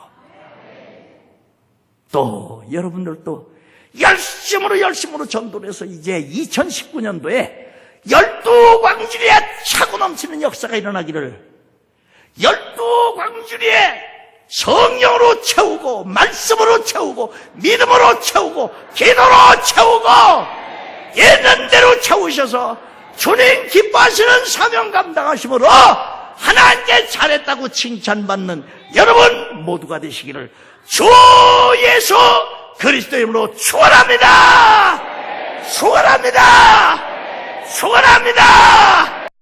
또 여러분들도 열심으로 전도를 해서 이제 2019년도에 12광주리에 차고 넘치는 역사가 일어나기를 12광주리에 성령으로 채우고 말씀으로 채우고 믿음으로 채우고 기도로 채우고 있는 대로 채우셔서 주님 기뻐하시는 사명 감당하심으로 하나님께 잘했다고 칭찬받는 여러분 모두가 되시기를 주 예수 그리스도의 이름으로 축원합니다. 축원합니다. 축원합니다.